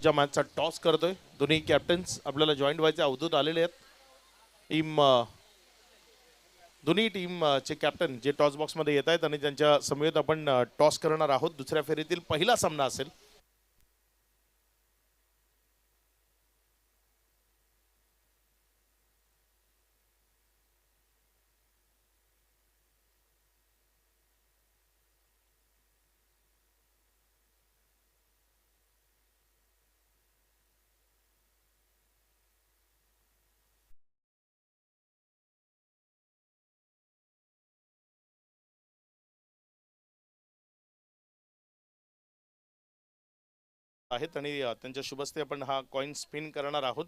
ज्या मॅचचा टॉस करतोय दोन्ही कॅप्टन्स आपल्याला जॉईंट व्हायचे अवधूत आलेले आहेत. दोन्ही टीमचे कॅप्टन जे टॉस बॉक्समध्ये येत आहेत आणि त्यांच्या समवेत आपण टॉस करणार आहोत. दुसऱ्या फेरीतील पहिला सामना असेल. आहेत आणि त्यांच्या शुभस्ते आपण हा कॉइन स्पिन करणार आहोत.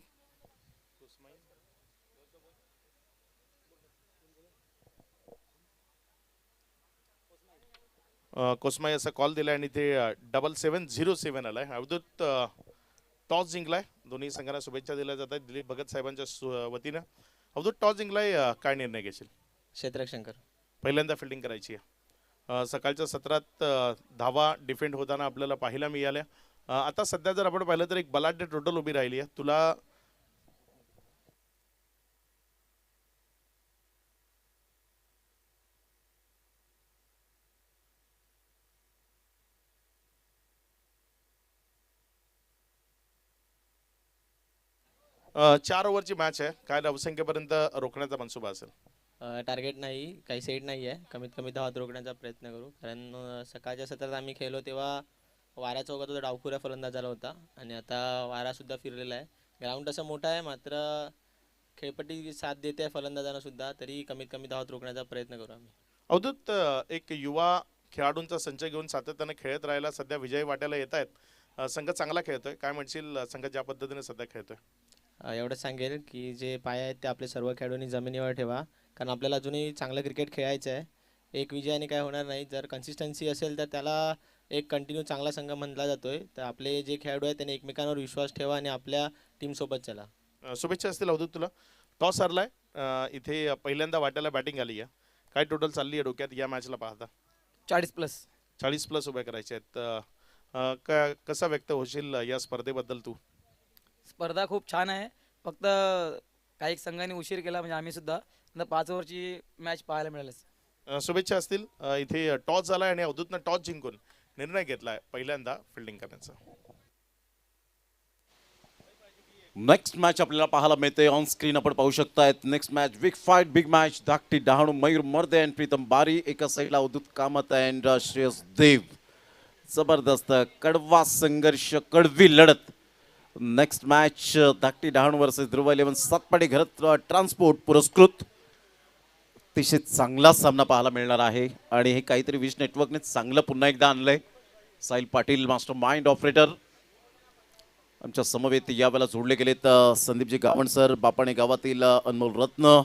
कोस्माई असा कॉल दिला आणि ते 7707 आलाय. अवधूत टॉस जिंकलाय. दोन्ही संघांना शुभेच्छा दिल्या जात आहेत दिलीप भगत साहेबांच्या वतीनं. अवधूत टॉस जिंकलाय, काय निर्णय घेशील? क्षेत्ररक्षण पहिल्यांदा फिल्डिंग करायची आहे. सकाळच्या सत्रात धावा डिफेंड होताना आपल्याला पाहायला मिळाल्या. आता सध्या जर आपण पाहिलं तर एक बलाढ्य टोटल उभी राहिली आहे. तुला चार ओव्हरची मॅच आहे. काय धावसंख्येपर्यंत रोखण्याचा मनसुबा असेल? टार्गेट नाही, काही सेट नाही आहे. कमीत कमी धावात रोखण्याचा प्रयत्न करू, कारण सकाळच्या सत्रात आम्ही खेळलो तेव्हा वारा चौकात होता, डावखुरा फलंदाज झाला होता आणि आता वारासुद्धा फिरलेला आहे. ग्राउंड असं मोठा आहे, मात्र खेळपट्टी साथ देते आहे फलंदाजांना सुद्धा, तरी कमीत कमी धावात रोखण्याचा प्रयत्न करू आम्ही. अवधूत, एक युवा खेळाडूंचा संच घेऊन सातत्याने खेळत राहायला सध्या विजय वाट्याला येत आहेत. संघ चांगला खेळतोय, काय म्हणशील संघ ज्या पद्धतीने सध्या खेळतोय? एवढंच सांगेल की जे पाय आहेत ते आपले सर्व खेळाडूंनी जमिनीवर ठेवा, कारण आपल्याला अजूनही चांगलं क्रिकेट खेळायचं आहे. एक विजयाने काय होणार नाही, जर कन्सिस्टन्सी असेल तर त्याला एक कंटिन्यू चांगला संघ म्हणला जातोय. तर आपले जे खेळाडू आहेत त्यांनी एकमेकांवर विश्वास ठेवा आणि आपल्या टीमसोबत चला. शुभेच्छा असतील अवधूत तुला. टॉस हरलाय, इथे पहिल्यांदा वाट्याला बॅटिंग आली आहे. काय टोटल चालली आहे डोक्यात या मॅचला पाहता? 40+. 40+ उभ्या करायच्या आहेत. कसा व्यक्त होशील या स्पर्धेबद्दल तू? स्पर्धा खूप छान आहे. फक्त काही संघांनी उशीर केला, म्हणजे आम्ही सुद्धा 5 ओव्हरची मॅच पाहायला मिळाली. शुभेच्छा असतील. इथे टॉस झालाय आणि अवधूतनं टॉस जिंकून निर्णय घेतलाय पहिल्यांदा फिल्डिंग करण्याचा. नेक्स्ट मॅच आपल्याला पाहायला मिळते ऑन स्क्रीन. आपण पाहू शकतायत next match big fight big match. Dhakti Dahanu Mayur Marde and Pritam Bari. एका साईडला अवधूत कामत अँड श्रेयस देव. जबरदस्त कडवा संघर्ष, कडवी लढत. Next match Dhakti Dahanu versus Dhruv 11 Satpadi Gharat transport पुरस्कृत. अतिशय चांगला सामना पाहायला मिळणार आहे आणि हे काहीतरी विश नेटवर्कने चांगलं पुन्हा एकदा आणलंय. Sahil Patil master mind operator आमच्या समवेत यावेळेला जोडले गेलेत. संदीपजी गावण सर, बापाणे गावातील अनमोल रत्न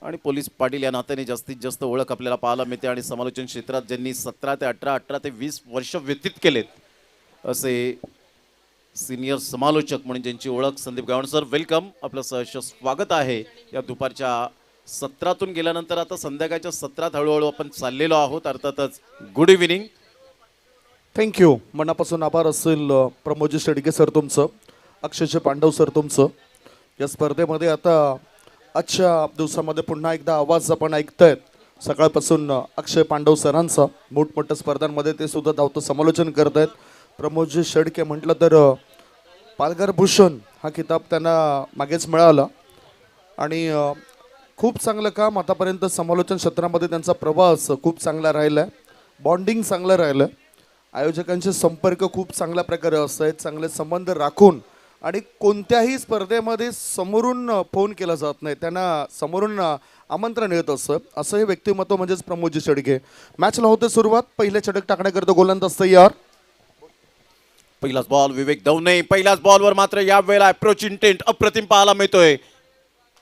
आणि पोलीस पाटील या नात्याने जास्तीत जास्त ओळख आपल्याला पाहायला मिळते. आणि समालोचन क्षेत्रात ज्यांनी 17 ते 18, 18 ते 20 वर्ष व्यतीत केलेत असे सिनियर समालोचक म्हणून ज्यांची ओळख संदीप गावण सर, वेलकम. आपलं सहर्ष स्वागत आहे या दुपारच्या सत्रातून. गेल्यानंतर आता संध्याकाळच्या सत्रात हळूहळू आपण चाललेलो आहोत. अर्थातच गुड इव्हिनिंग. थँक्यू. मनापासून आभार असेल प्रमोदजी शेडगे सर तुमचं, अक्षयचे पांडव सर तुमचं. या स्पर्धेमध्ये आता आजच्या दिवसामध्ये पुन्हा एकदा आवाज आपण ऐकतायत सकाळपासून अक्षय पांडव सरांचा. मोठमोठ्या स्पर्धांमध्ये ते सुद्धा धावतं समालोचन करत आहेत. प्रमोदजी शेडके म्हटलं तर पालघर भूषण हा किताब त्यांना मागेच मिळाला आणि खूप चांगलं काम आतापर्यंत समालोचन क्षेत्रामध्ये त्यांचा प्रवास खूप चांगला राहिला आहे. बॉन्डिंग चांगलं राहिलं आहे. आयोजकांचे संपर्क खूप चांगल्या प्रकारे असत आहेत, चांगले संबंध राखून. आणि कोणत्याही स्पर्धेमध्ये समोरून फोन केला जात नाही, त्यांना समोरून आमंत्रण येत असतं. असं हे व्यक्तिमत्व म्हणजेच प्रमोदजी शेडगे. मॅचला होते सुरुवात. पहिले चटक टाकण्याकरता गोलंदाज तयार. पहिलाच बॉल विवेक दवणे. पहिल्याच बॉलवर मात्र या वेळेला अप्रोच इंटेंट अप्रतिम पाहायला मिळतोय.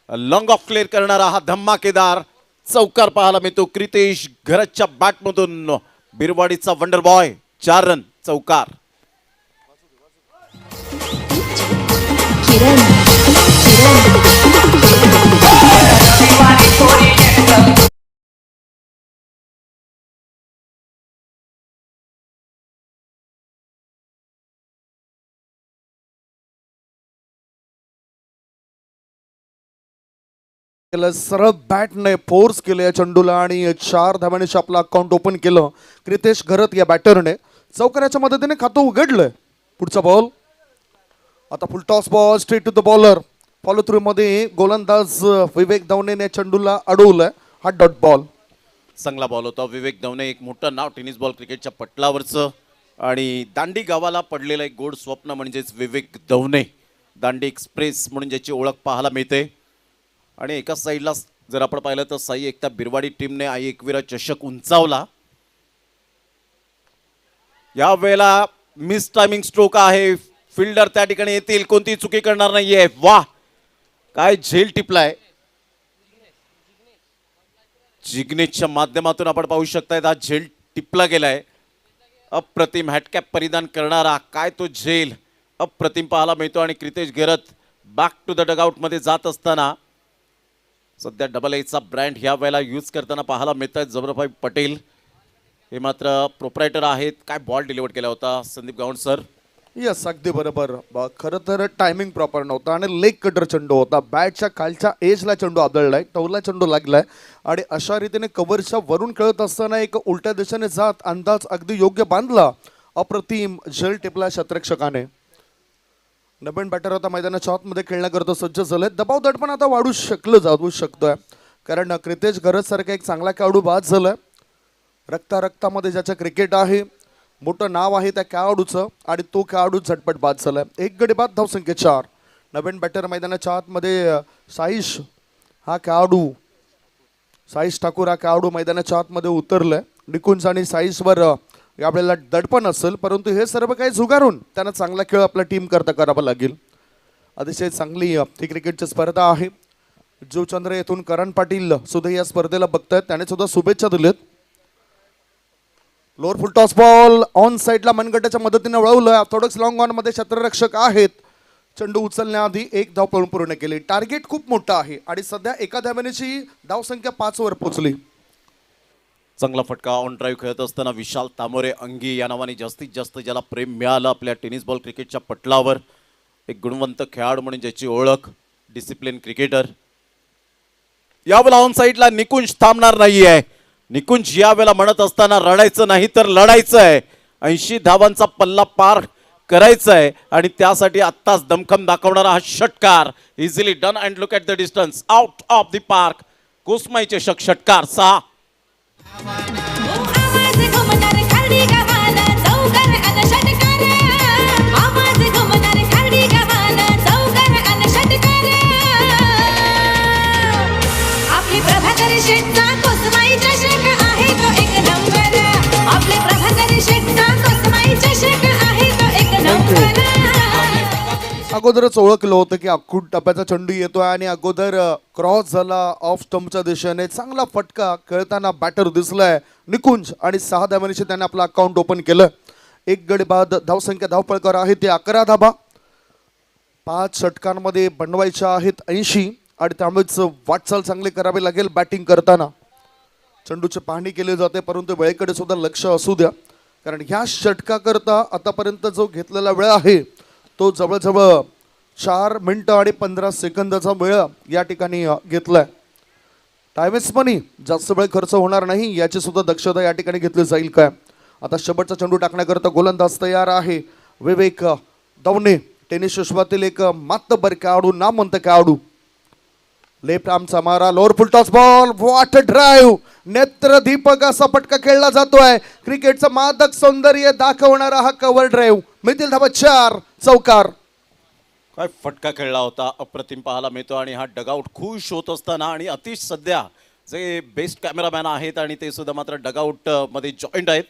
लॉंग ऑफ क्लिअर करणारा हा धमाकेदार चौकार पाहायला मिळतो. क्रितेश घरच्या बॅटमधून बिरवाडीचा वंडर बॉय 4 रन चौकार. सरळ बॅटने फोर्स केलं या चेंडूला आणि 4 धावांनी आपलं अकाउंट ओपन केलं क्रितेश घरत या बॅटरने. चौकाराच्या मदतीने खातं उघडलंय. पुढचा बॉल आता full toss ball straight to the bowler. Follow through मध्ये गोलंदाज विवेक दवणेने चेंडूला अडवलंय. हा डॉट बॉल. चांगला बॉल होता. विवेक दवणे एक मोठं नाव टेनिस बॉल क्रिकेटच्या पटलावरचं आणि दांडी गावाला पडलेलं एक गोड स्वप्न म्हणजेच विवेक दवणे. दांडी एक्सप्रेस म्हणून ज्याची ओळख पाहायला मिळते. आणि एका साईडला जर आपण पाहिलं तर साई एकता बिरवाडी टीमने आई एकविरा चषक उंचावला. या वेळेला मिस टायमिंग स्ट्रोक आहे. फिल्डर त्या ठिकाणी येतील, कोणती चुकी करणार नाहीये. वाह, काय झेल टिपलाय. जिग्नेशच्या माध्यमातून आपण पाहू शकताय हा झेल टिपला गेलाय. अप्रतिम हॅटकॅप परिधान करणारा काय तो झेल अप्रतिम पाहायला मिळतो आणि क्रितेश गेरत बॅक टू द डगआउटमध्ये जात असताना सध्या डबल एचा ब्रँड ह्या वेळेला यूज करताना पाहायला मिळत आहेत जबरभाई पटेल. हे मात्र प्रोप्रायटर आहेत. काय बॉल डिलिव्हर केला होता संदीप गावंड सर. यस अगदी बरोबर. खरं तर टायमिंग प्रॉपर नव्हता आणि लेग कटर चेंडू होता. बॅटच्या खालच्या एजला चेंडू आदळलाय, टवला चेंडू लागलाय आणि अशा रीतीने कव्हरच्या वरून खेळत असताना एक उलट्या दिशेने जात अंदाज अगदी योग्य बांधला. अप्रतिम झेल टिपला क्षेत्ररक्षकाने. नवीन बॅटर आता मैदानाच्या आतमध्ये खेळण्याकरता सज्ज झाले. दबाव दडपण आता वाढू जाऊ शकतोय कारण क्रितेश गरज सारखा एक चांगला खेळाडू बाद झालाय. रक्तामध्ये ज्याचं क्रिकेट आहे, मोठं नाव आहे त्या खेळाडूचं आणि तो खेळाडू झटपट बाद झालाय. एक गडी बाद, धावसंख्या 4. नवीन बॅटर मैदानाच्या आतमध्ये साईश ठाकूर हा खेळाडू मैदानाच्या आतमध्ये उतरलाय. निकुंज आणि साईशवर यावेळेला दडपण असेल, परंतु हे सर्व काही झुगारून त्यांना चांगला खेळ आपल्या टीम करता करावा लागेल. अतिशय चांगली ही क्रिकेटची स्पर्धा आहे. जीवचंद्र येथून करण पाटील सुद्धा या स्पर्धेला बघतायत, त्याने सुद्धा शुभेच्छा दिल्यात. Lower full toss ball on साईडला मनगटाच्या मदतीने वळवलं. ऑर्थोडॉक्स लॉंग ऑन मध्ये क्षेत्ररक्षक आहेत. चेंडू उचलण्याआधी एक धाव पळून पूर्ण केली. टार्गेट खूप मोठं आहे आणि सध्या एका धावेची धावसंख्या 5 वर पोहोचली. चांगला फटका ऑन ड्राईव्ह खेळत असताना विशाल तामोरे अंगी या नावाने जास्तीत जास्त ज्याला प्रेम मिळालं आपल्या टेनिस बॉल क्रिकेटच्या पटलावर. एक गुणवंत खेळाडू म्हणून ज्याची ओळख, डिसिप्लिन क्रिकेटर. यावेळेला ऑन साईडला निकुंज थांबणार नाहीये. निकुंज यावेळेला म्हणत असताना रडायचं नाही तर लढायचं आहे. 80 धावांचा पल्ला पार करायचा आहे आणि त्यासाठी आत्ताच दमखम दाखवणारा हा षटकार. Easily done and look at the distance out of the park. कुसमाईचे षटकार 6. अगोदरच ओळखलं होतं की अख्खूट टप्प्याचा चेंडू येतोय आणि अगोदर क्रॉस झाला ऑफ स्टंपच्या दिशेने. चांगला फटका खेळताना बॅटर दिसलाय निकुंज आणि 6 धावांनी त्याने आपलं अकाउंट ओपन केलं. एक गडी बाद, धावसंख्या धावपळकर आहे ते 11 धाबा. 5 षटकांमध्ये बनवायच्या आहेत 80 आणि त्यामुळेच वाटचाल चांगली करावी लागेल बॅटिंग करताना. चेंडूची पाहणी केली जाते परंतु वेळेकडे सुद्धा लक्ष असू द्या कारण ह्या षटकाकरता आतापर्यंत जो घेतलेला वेळ आहे तो जवळजवळ 4 मिनिटं आणि 15 सेकंदाचा वेळ या ठिकाणी घेतलाय. टाइम इज मनी, जास्त वेळ खर्च होणार नाही याची सुद्धा दक्षता या ठिकाणी घेतली जाईल. काय आता शेवटचा चेंडू टाकण्याकरता गोलंदाज तयार आहे विवेक दवणे. टेनिस विश्वातील एक मातबर खेळाडू, नामवंत खेळाडू. लेफ्ट आर्मचा मारा, lower full toss ball, what drive. नेत्रदीपक असा फटका खेळला जातोय. क्रिकेटचं मादक सौंदर्य दाखवणारा हा कव्हर ड्राईव्ह. मिळतील धावा 4, चौकार. काय फटका खेळला होता, अप्रतिम पाहायला मिळतो आणि हा डगआउट खुश होत असताना आणि अतिश सध्या जे बेस्ट कॅमेरामॅन आहेत आणि ते सुद्धा मात्र डगआउट मध्ये जॉईंट आहेत.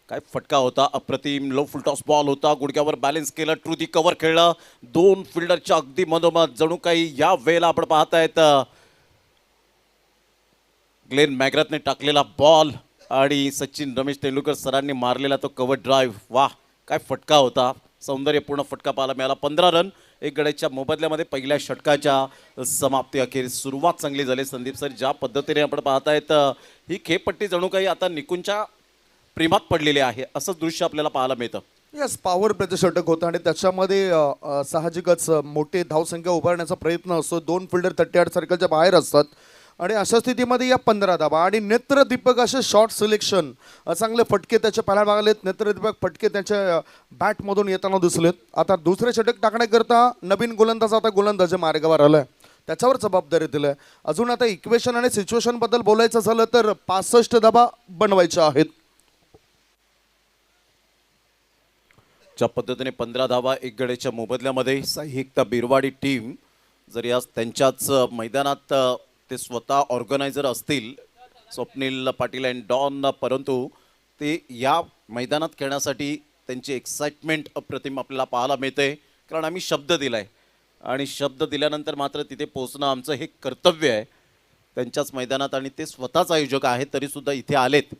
काय फटका होता, अप्रतिम लो फुल टॉस बॉल होता. गुडघ्यावर बॅलन्स केलं, ट्रू दी कव्हर खेळलं. 2 फिल्डरच्या अगदी मधोमध. जणू काही या वेळेला आपण पाहतायत ग्लेन मॅग्राथने टाकलेला बॉल आणि सचिन रमेश तेंडुलकर सरांनी मारलेला तो कव्हर ड्राईव्ह. वाह, काय फटका होता, सौंदर्यपूर्ण फटका पाहायला मिळाला. 15 रन एक गड्याच्या मोबदल्यामध्ये पहिल्या षटकाच्या समाप्ती अखेर सुरुवात चांगली झाली. संदीप सर, ज्या पद्धतीने आपण पाहतायत ही खेळपट्टी जणू काही आता निकुंजच्या प्रेमात पडलेली आहे असं दृश्य आपल्याला पाहायला मिळतं. यस, पॉवर प्लेचं षटक होतं आणि त्याच्यामध्ये साहजिकच मोठे धावसंख्या उभारण्याचा प्रयत्न असतो. 2 फिल्डर 38 सर्कलच्या बाहेर असतात आणि अशा स्थितीमध्ये या 15 धावा आणि नेत्रदीपक असे शॉर्ट सिलेक्शन, चांगले फटके त्याच्या पाहायला मागलेत. नेत्रदीपक फटके त्याच्या बॅटमधून येताना दिसलेत. आता दुसरे षटक टाकण्याकरता नवीन गोलंदाज आता गोलंदाज मार्गावर आलाय, त्याच्यावर जबाबदारी दिली. अजून आता इक्वेशन आणि सिच्युएशन बद्दल बोलायचं झालं तर 65 धावा बनवायच्या आहेत. ज्या पद्धतीने 15 धावा एक गड्याच्या मोबदल्यामध्ये साई एकता बिरवाडी टीम जरी आज त्यांच्याच मैदानात ते स्वतः ऑर्गनायझर असतील स्वप्नील पाटील अँड डॉन, परंतु ते या मैदानात खेळण्यासाठी त्यांची एक्साइटमेंट अप्रतिम आपल्याला पाहायला मिळते. कारण आम्ही शब्द दिलाय आणि शब्द दिल्यानंतर मात्र तिथे पोहोचणं आमचं हे कर्तव्य आहे त्यांच्याच मैदानात आणि ते स्वतःच आयोजक आहेत तरीसुद्धा इथे आलेत.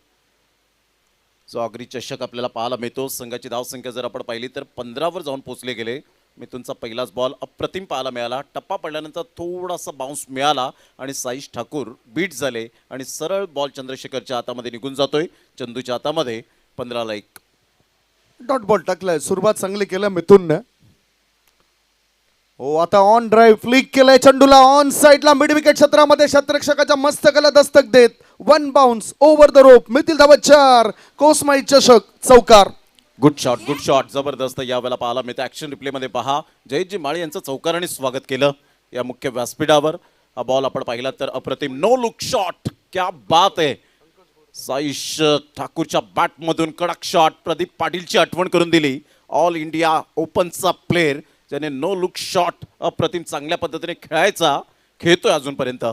जो अग्री चषक आपल्याला पाहायला मिळतो. संघाची धावसंख्या जर आपण पाहिली तर 15वर जाऊन पोहोचले गेले. मिथुनचा पहिलाच बॉल अप्रतिम पाहायला मिळाला. टप्पा पडल्यानंतर थोडासा बाउन्स मिळाला आणि साईश ठाकूर बीट झाले आणि सरळ बॉल चंद्रशेखरच्या हातामध्ये निघून जातोय. चंदूच्या हातामध्ये 15ला 1. डॉट बॉल टाकलाय. सुरुवात चांगली केलं मिथुनने. हो आता ऑन ड्राईव्ह फ्लिक केलाय चंडूला ऑन साईडला मिड विकेट क्षेत्रामध्ये शतरक्षकाच्या मस्तकाला दस्तक देत one bounce over the rope. मिळतील धावा 4. कोसमाई चषक चौकार. गुड शॉट जबरदस्त यावेळेला पाहायला मिळतं. ऍक्शन रिप्लेमध्ये पहा जयजी माळी यांचं चौकाराने स्वागत केलं या मुख्य व्यासपीठावर. हा बॉल आपण पाहिला तर अप्रतिम नो लुक शॉट. क्या बात आहे. साईश ठाकूरच्या बॅटमधून कडक शॉट. प्रदीप पाटीलची आठवण करून दिली. ऑल इंडिया ओपनचा प्लेअर ज्याने नो लुक शॉट अप्रतिम चांगल्या पद्धतीने खेळतोय अजूनपर्यंत.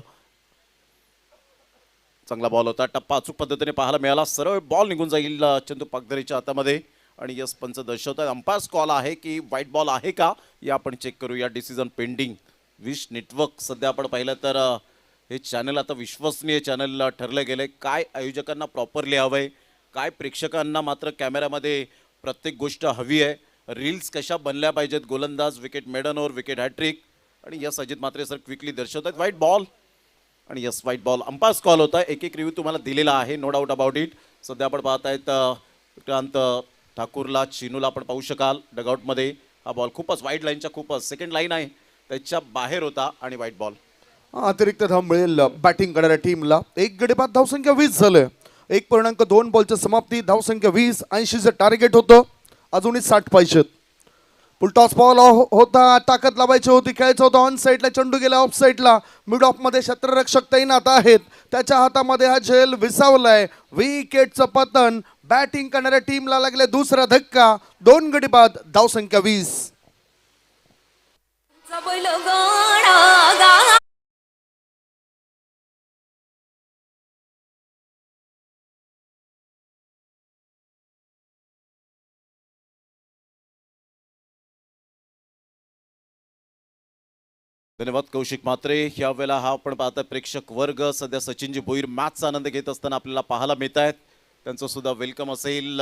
चांगला बॉल होता. टप्पा अचूक पद्धतीने पाहायला मिळाला. सरळ बॉल निघून जाईल चंदू पागधरेच्या हातामध्ये आणि यस पंच दर्शवतात. अंपायर्स कॉल आहे की व्हाईट बॉल आहे का या आपण चेक करूया. Decision pending. विश नेटवर्क सध्या आपण पाहिलं तर हे चॅनल आता विश्वसनीय चॅनल ठरलं गेलंय. काय आयोजकांना प्रॉपरली हवंय, काय प्रेक्षकांना मात्र कॅमेऱ्यामध्ये प्रत्येक गोष्ट हवी आहे. रील्स कशा बनल्या पाहिजेत. गोलंदाज विकेट मेडनवर विकेट हॅट्रिक आणि yes Ajit Mhatre sir quickly दर्शवतात व्हाईट बॉल आणि yes white ball. Umpire's call होता. एक रिव्ह्यू तुम्हाला दिलेला आहे. No doubt about it. सध्या आपण पाहत आहेत विक्रांत ठाकूरला चिनूला आपण पाहू शकाल डगआउटमध्ये. हा बॉल खूपच वाईट लाईनच्या खूपच सेकंड लाईन आहे त्याच्या बाहेर होता आणि व्हाईट बॉल. अतिरिक्त धाव मिळेल बॅटिंग करणाऱ्या टीमला. 1 गडी बाद धावसंख्या 20 झाले. 1.2 बॉलच्या समाप्ती. धावसंख्या 20. 80चं टार्गेट होतं. अजूनही 60 पाहिजेत. पुलटॉस बॉल होता. ताकद लावायची होती. खेळायचं होतं. ऑन साईडला चेंडू गेला ऑफ साईडला. मिड ऑफ मध्ये क्षेत्ररक्षक तैनात आहेत. त्याच्या हातामध्ये हा झेल विसावलाय. विकेटचं पतन. बॅटिंग करणाऱ्या टीमला लागले दुसरा धक्का. 2 गडी बाद धावसंख्या 20. धन्यवाद कौशिक म्हात्रे. यावेळेला हा आपण पाहता प्रेक्षक वर्ग सध्या सचिनजी भोईर मॅचचा आनंद घेत असताना आपल्याला पाहायला मिळत आहेत. त्यांचं सुद्धा वेलकम असेल.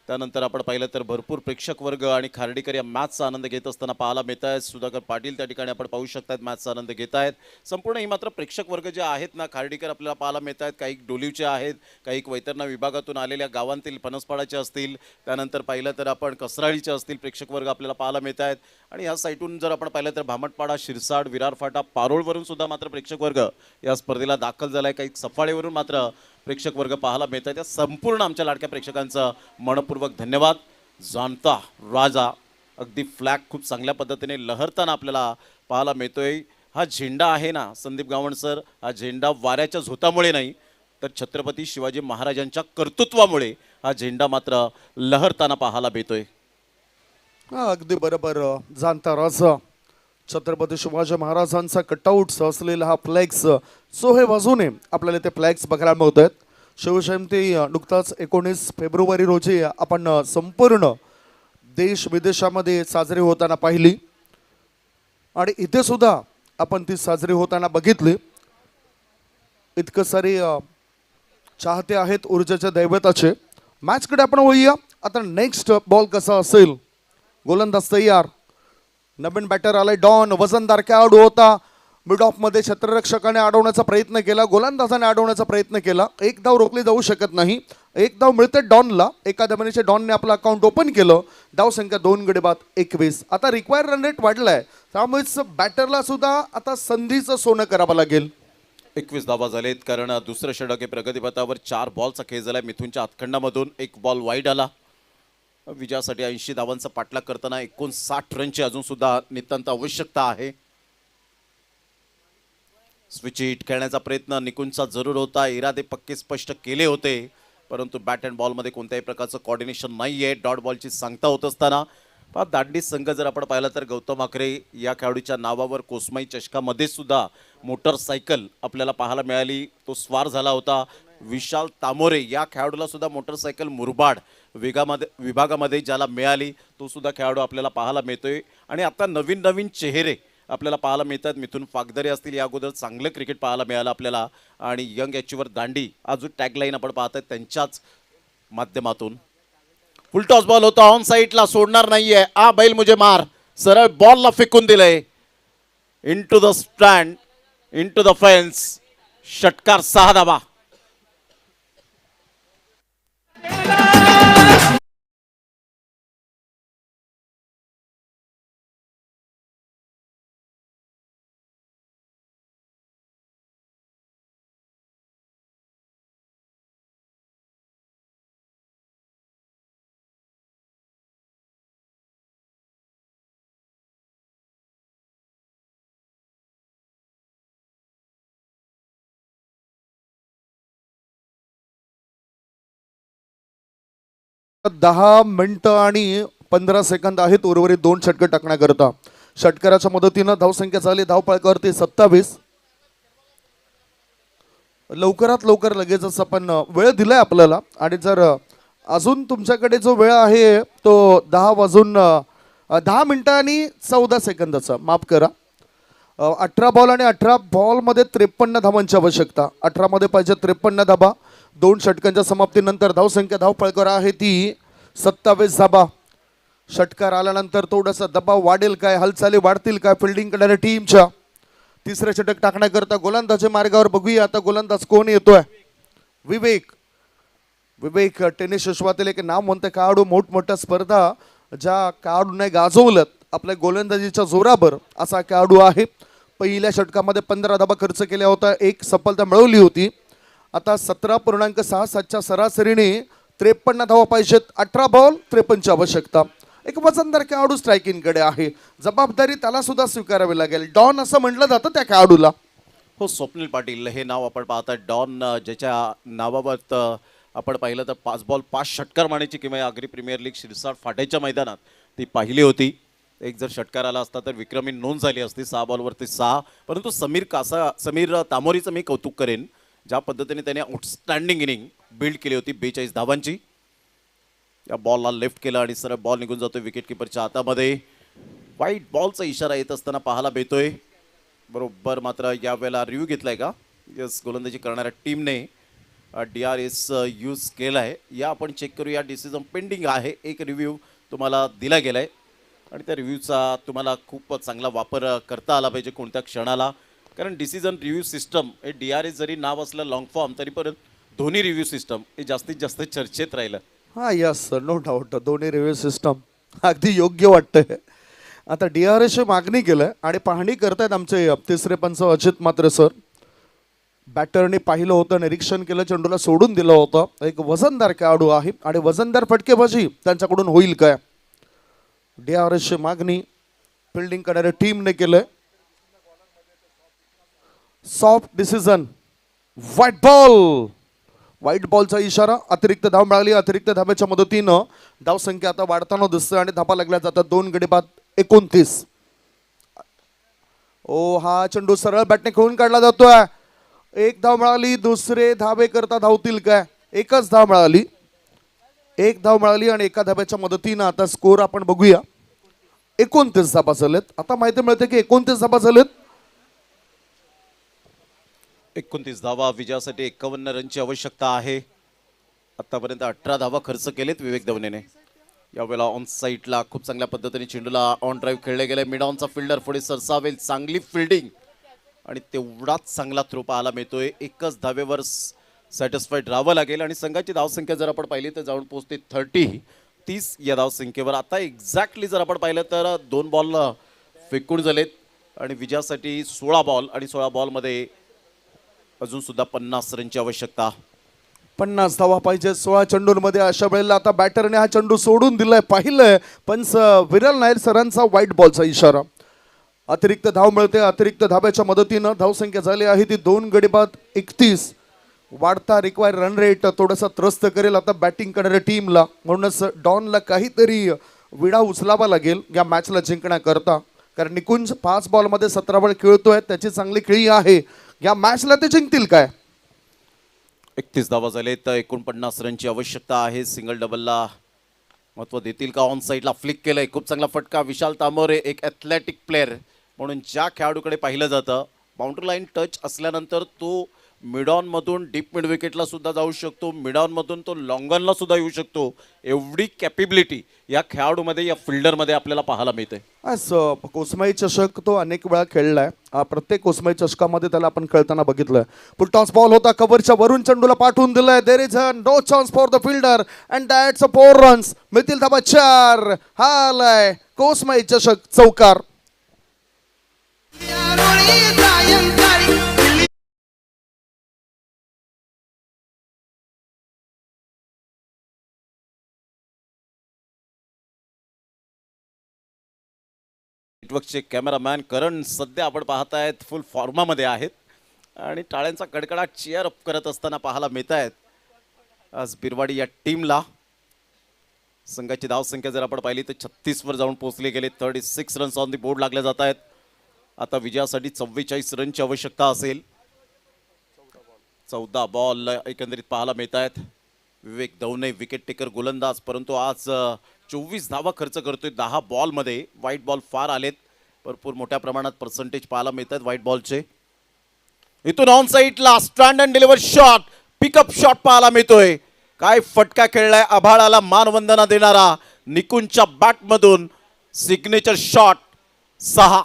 त्यानंतर आपण पाहिलं तर भरपूर प्रेक्षक वर्ग आणि खार्डीकर या मॅचचा आनंद घेत असताना पाहायला मिळत आहेत. सुधाकर पाटील त्या ठिकाणी आपण पाहू शकतात मॅचचा आनंद घेत आहेत. संपूर्ण ही मात्र प्रेक्षक वर्ग जे आहेत ना खार्डीकर आपल्याला पाहायला मिळत आहेत. काही डोलीवचे आहेत, काही वैतरणा विभागातून आलेल्या गावांतील फणसपाडाचे असतील, त्यानंतर पाहिलं तर आपण कसराळीचे असतील प्रेक्षक वर्ग आपल्याला पाहायला मिळत आहेत. आणि ह्या साईटून जर आपण पाहिलं तर भामटपाडा, शिरसाड, विरार फाटा, पारोळवरून सुद्धा मात्र प्रेक्षक वर्ग या स्पर्धेला दाखल झाला आहे. काही सफाळेवरून मात्र प्रेक्षक वर्ग पाहायला मिळत आहे. त्या संपूर्ण आमच्या लाडक्या प्रेक्षकांचं मनपूर्वक धन्यवाद. जाणता राजा अगदी फ्लॅग खूप चांगल्या पद्धतीने लहरताना आपल्याला पाहायला मिळतोय. हा झेंडा आहे ना संदीप गावण सर, हा झेंडा वाऱ्याच्या झोतामुळे नाही तर छत्रपती शिवाजी महाराजांच्या कर्तृत्वामुळे हा झेंडा मात्र लहरताना पाहायला मिळतोय. अगदी बरोबर. जाणता राजा छत्रपती शिवाजी महाराजांचा कटआउट असलेला हा फ्लॅक्स सोहे वाजूने आपल्याला ते फ्लॅक्स बघायला मिळत आहेत. शिवजयंती नुकताच 19 फेब्रुवारी रोजी आपण संपूर्ण देश विदेशामध्ये साजरी होताना पाहिली आणि इथे सुद्धा आपण ती साजरी होताना बघितली. इतकं सारे चाहते आहेत ऊर्जेच्या दैवताचे. मॅचकडे आपण वळूया. आता नेक्स्ट बॉल कसा असेल. गोलंदाज तयार. नवीन बॅटर आलाय डॉन. वजनदार खेळाडू होता. मिड ऑफ मध्ये क्षेत्ररक्षकाने अडवण्याचा प्रयत्न केला. गोलंदाजाने अडवण्याचा प्रयत्न केला. 1 धाव रोखली जाऊ शकत नाही. 1 धाव मिळते डॉनला. एका धावेने डॉनने आपलं अकाउंट ओपन केलं. धाव संख्या 2 गडी बाद 21. आता रिक्वायर्ड रन रेट वाढलाय त्यामुळेच बॅटरला सुद्धा आता संधीचं सोनं करावं लागेल. 21 धावा झालेत कारण दुसरं षटक हे प्रगतीपथावर 4 बॉलचा खेळ झालाय. मिथुनच्या हातखंडामधून 1 बॉल वाईड आला. विजयासाठी 80 धावांचा पाठलाग करताना 59 रनची अजून सुद्धा नितांत आवश्यकता आहे. स्विच हिट खेळण्याचा प्रयत्न निकुंजचा जरूर होता. इरादे पक्के स्पष्ट केले होते परंतु बॅट अँड बॉलमध्ये कोणत्याही प्रकारचं कॉर्डिनेशन नाही आहे. डॉट बॉलची सांगता होत असताना दांडी संघ जर आपण पाहिला तर गौतम आखरे या खेळाडूच्या नावावर कोसमाई चषकामध्ये सुद्धा मोटरसायकल आपल्याला पाहायला मिळाली. तो स्वार झाला होता. विशाल तामोरे या खेळाडूला सुद्धा मोटरसायकल मुरबाड विभागामध्ये ज्याला मिळाली तो सुद्धा खेळाडू आपल्याला पाहायला मिळतोय. आणि आता नवीन नवीन चेहरे आपल्याला पाहायला मिळतात. मिथुन फागदरे असतील. या अगोदर चांगलं क्रिकेट पाहायला मिळालं आपल्याला. आणि यंग अचीवर दांडी अजून टॅगलाईन आपण पाहत आहेत त्यांच्याच माध्यमातून. फुल टॉस बॉल होता ऑन साईडला, सोडणार नाहीये. आ बैल मुझे मार, सरळ बॉलला फेकून दिलंय into the stand, into the fence. षटकार 6 धावा. दहा मिनिटं आणि 15 सेकंद आहेत उर्वरित 2 षटकं टाकण्याकरता. षटकाराच्या मदतीनं धावसंख्या झाली धावपळावरती 27. लवकरात लवकर लगेचच आपण वेळ दिलाय आपल्याला, आणि जर अजून तुमच्याकडे जो वेळ आहे तो 10 मिनिटं आणि 14 सेकंदाचा, माफ करा. 18 बॉल आणि 18 बॉलमध्ये 53 धावांची आवश्यकता. 18 मध्ये पाहिजे 53 धाबा. 2 षटकांच्या समाप्तीनंतर धावसंख्या धावपळकर आहे ती 27 धाबा. षटकार आल्यानंतर थोडासा दबाव वाढेल काय, हालचाली वाढतील काय फिल्डिंग करणाऱ्या टीमच्या. तिसरे षटक टाकण्याकरता गोलंदाजी मार्गावर बघूया आता गोलंदाज कोण येतोय. विवेक टेनिस विश्वातील एक नामवंत खेळाडू. मोठमोठ्या स्पर्धा ज्या खेळाडूने गाजवलं आपल्या गोलंदाजीच्या जोरावर असा खेळाडू आहे. पहिल्या षटकामध्ये 15 धाबा खर्च केल्या होता, 1 सफलता मिळवली होती. आता 17.67च्या सरासरीने 53 धावा पाहिजेत. 18 बॉल 53 ची आवश्यकता. एक वजनदार खेळाडू स्ट्रायकिंगकडे आहे, जबाबदारी त्याला सुद्धा स्वीकारावी लागेल. डॉन असं म्हटलं जातं त्या खेळाडूला. हो, स्वप्नील पाटील हे नाव आपण पाहताय. डॉन ज्याच्या नावावर आपण पाहिलं तर 5 बॉल 5 षटकार मारण्याची किंवा आगरी प्रीमियर लीग शिरसाट फाट्याच्या मैदानात ती पाहिली होती. एक जर षटकार आला असता तर विक्रमी नोंद झाली असती. 6 बॉलवरती 6. परंतु समीर तामोरीचं मी कौतुक करेन, ज्या पद्धतीने त्याने आउटस्टँडिंग इनिंग बिल्ड केली होती 42 धावांची. या बॉलला लेफ्ट केलं आणि सरळ बॉल निघून जातोय विकेट किपरच्या हातामध्ये. व्हाईट बॉलचा इशारा येत असताना पाहायला मिळतोय. बरोबर, मात्र यावेळेला रिव्ह्यू घेतलाय का? यस, गोलंदाजी करणाऱ्या टीमने DRS यूज केला आहे. या आपण चेक करूया. डिसिजन पेंडिंग आहे. एक रिव्ह्यू तुम्हाला दिला गेला आहे आणि त्या रिव्ह्यूचा तुम्हाला खूप चांगला वापर करता आला पाहिजे कोणत्या क्षणाला, कारण डिसिजन रिव्ह्यू सिस्टम हे DRS जरी नाव असलं लॉंग फॉर्म तरी परत दोन्ही रिव्ह्यू सिस्टम हे जास्तीत जास्त चर्चेत राहिलं. हा, यस सर, नो डाऊट. दोन्ही रिव्ह्यू सिस्टम अगदी योग्य वाटतंय. आता DRS मागणी केलंय आणि पाहणी करतायत आमचे तिसरे पंच अजित मात्रे सर. बॅटरने पाहिलं होतं, निरीक्षण केलं, चेंडूला सोडून दिलं होतं. एक वजनदार खेळाडू आहे आणि वजनदार फटकेबाजी त्यांच्याकडून होईल काय? DRS मागणी फिल्डिंग करणाऱ्या टीमने केलंय. सॉफ्ट डिसिजन, व्हाईट बॉलचा इशारा. अतिरिक्त धाव मिळाली. अतिरिक्त धाब्याच्या मदतीनं धावसंख्या आता वाढताना दिसतोय आणि धाबा लागल्या जातात. 2 गडी बाद 29. ओ, हा चेंडू सरळ बॅटने खेळून काढला जातोय. 1 धाव मिळाली. दुसरे धाबे करता धावतील काय? 1च धाव मिळाली. 1 धाव मिळाली आणि 1 धाब्याच्या मदतीनं आता स्कोर आपण बघूया. 29 धाबा झालेत. आता माहिती मिळते की 29 धाबा झालेत. 29 धावा विजयासाठी 51 रनची आवश्यकता आहे. आतापर्यंत 18 धावा खर्च केलेत विवेक दवनेने. यावेळेला ऑन साईडला खूप चांगल्या पद्धतीने चेंडूला ऑन ड्राईव्ह खेळले गेले. मिड ऑनचा फिल्डर पुढे सरसावेल. चांगली फिल्डिंग आणि तेवढाच चांगला थ्रो पाहायला मिळतोय. 1च धावेवर सॅटिस्फाईड राहावं लागेल आणि संघाची धावसंख्या जर आपण पाहिली तर जाऊन पोहोचते 30 या धावसंख्येवर. आता एक्झॅक्टली जर आपण पाहिलं तर 2 बॉल फेकून झालेत आणि विजयासाठी 16 बॉल आणि 16 बॉलमध्ये अजून सुद्धा 50 रनची आवश्यकता. 50 धावा पाहिजे 16 चेंडूंमध्ये. अशा वेळेला आता बॅटरने हा चेंडू सोडून दिलाय. पाहिलंय पंच विरल नायर सरांचा व्हाईट बॉलचा इशारा. अतिरिक्त धाव मिळते. अतिरिक्त धाब्याच्या मदतीनं धावसंख्या झाली आहे ती 2 गडी बाद 31. वाढता रिक्वायर रन रेट थोडासा त्रस्त करेल आता बॅटिंग करणाऱ्या टीमला. म्हणूनच डॉनला काहीतरी विडा उचलावा लागेल या मॅचला जिंकण्याकरता, कारण निकुंज 5 बॉलमध्ये 17 बॉल खेळतोय. त्याची चांगली खेळी आहे. या मॅचला ते जिंकतील काय? 31 धावा झाले तर 49 रनची आवश्यकता आहे. सिंगल डबलला महत्व देतील का? ऑन साईडला फ्लिक केलंय. खूप चांगला फटका. विशाल तामोरे एक ॲथलेटिक प्लेअर म्हणून ज्या खेळाडूकडे पाहिलं जातं, बाउंड्री लाईन टच असल्यानंतर तो मिड ऑन मधून डीप मिड विकेटला सुद्धा जाऊ शकतो, मिड ऑन मधून तो लॉंगनला सुद्धा येऊ शकतो. एवढी कॅपेबिलिटी या खेळाडूमध्ये, या फिल्डरमध्ये आपल्याला पाहायला मिळते. कोसमाई चषक तो अनेक वेळा खेळलाय. प्रत्येक कोसमाई चषकामध्ये त्याला आपण खेळताना बघितलंय. फुल टॉस बॉल होता, कव्हरच्या वरून चेंडूला पाठवून दिलाय. There is a no chance for the fielder and that's a 4 runs. मिळतील धाबा 4. हा आलाय कोसमाई चषक चौकार. नेटवर्कचे कॅमेरामॅन करण सध्या आपण पाहतायत फुल फॉर्मामध्ये आहेत आणि टाळ्यांचा कडकडाट चीअर अप करत असताना पाहायला मिळत आहेत. आज बिरवाडी या टीमला संघाची धावसंख्या जर आपण पाहिली तर 36 वर जाऊन पोहोचले गेले. 36 रन्स ऑन दी बोर्ड लागले जात आहेत. आता विजयासाठी 44 रनची आवश्यकता असेल. 14 बॉल एकंदरीत पाहायला मिळत आहेत. विवेक दवणे विकेट टेकर गोलंदाज, परंतु आज 24 धावा खर्च करतोय 10 बॉलमध्ये. व्हाईट बॉल फार आलेत, भरपूर मोठ्या प्रमाणात पर्सेंटेज पाहायला मिळतात व्हाईट बॉलचे. इथून ऑन साईडला stand and deliver shot, pickup shot पाहायला मिळतोय. काय फटका खेळलाय, आभाळाला मानवंदना देणारा निकुंजच्या बॅटमधून सिग्नेचर शॉट 6.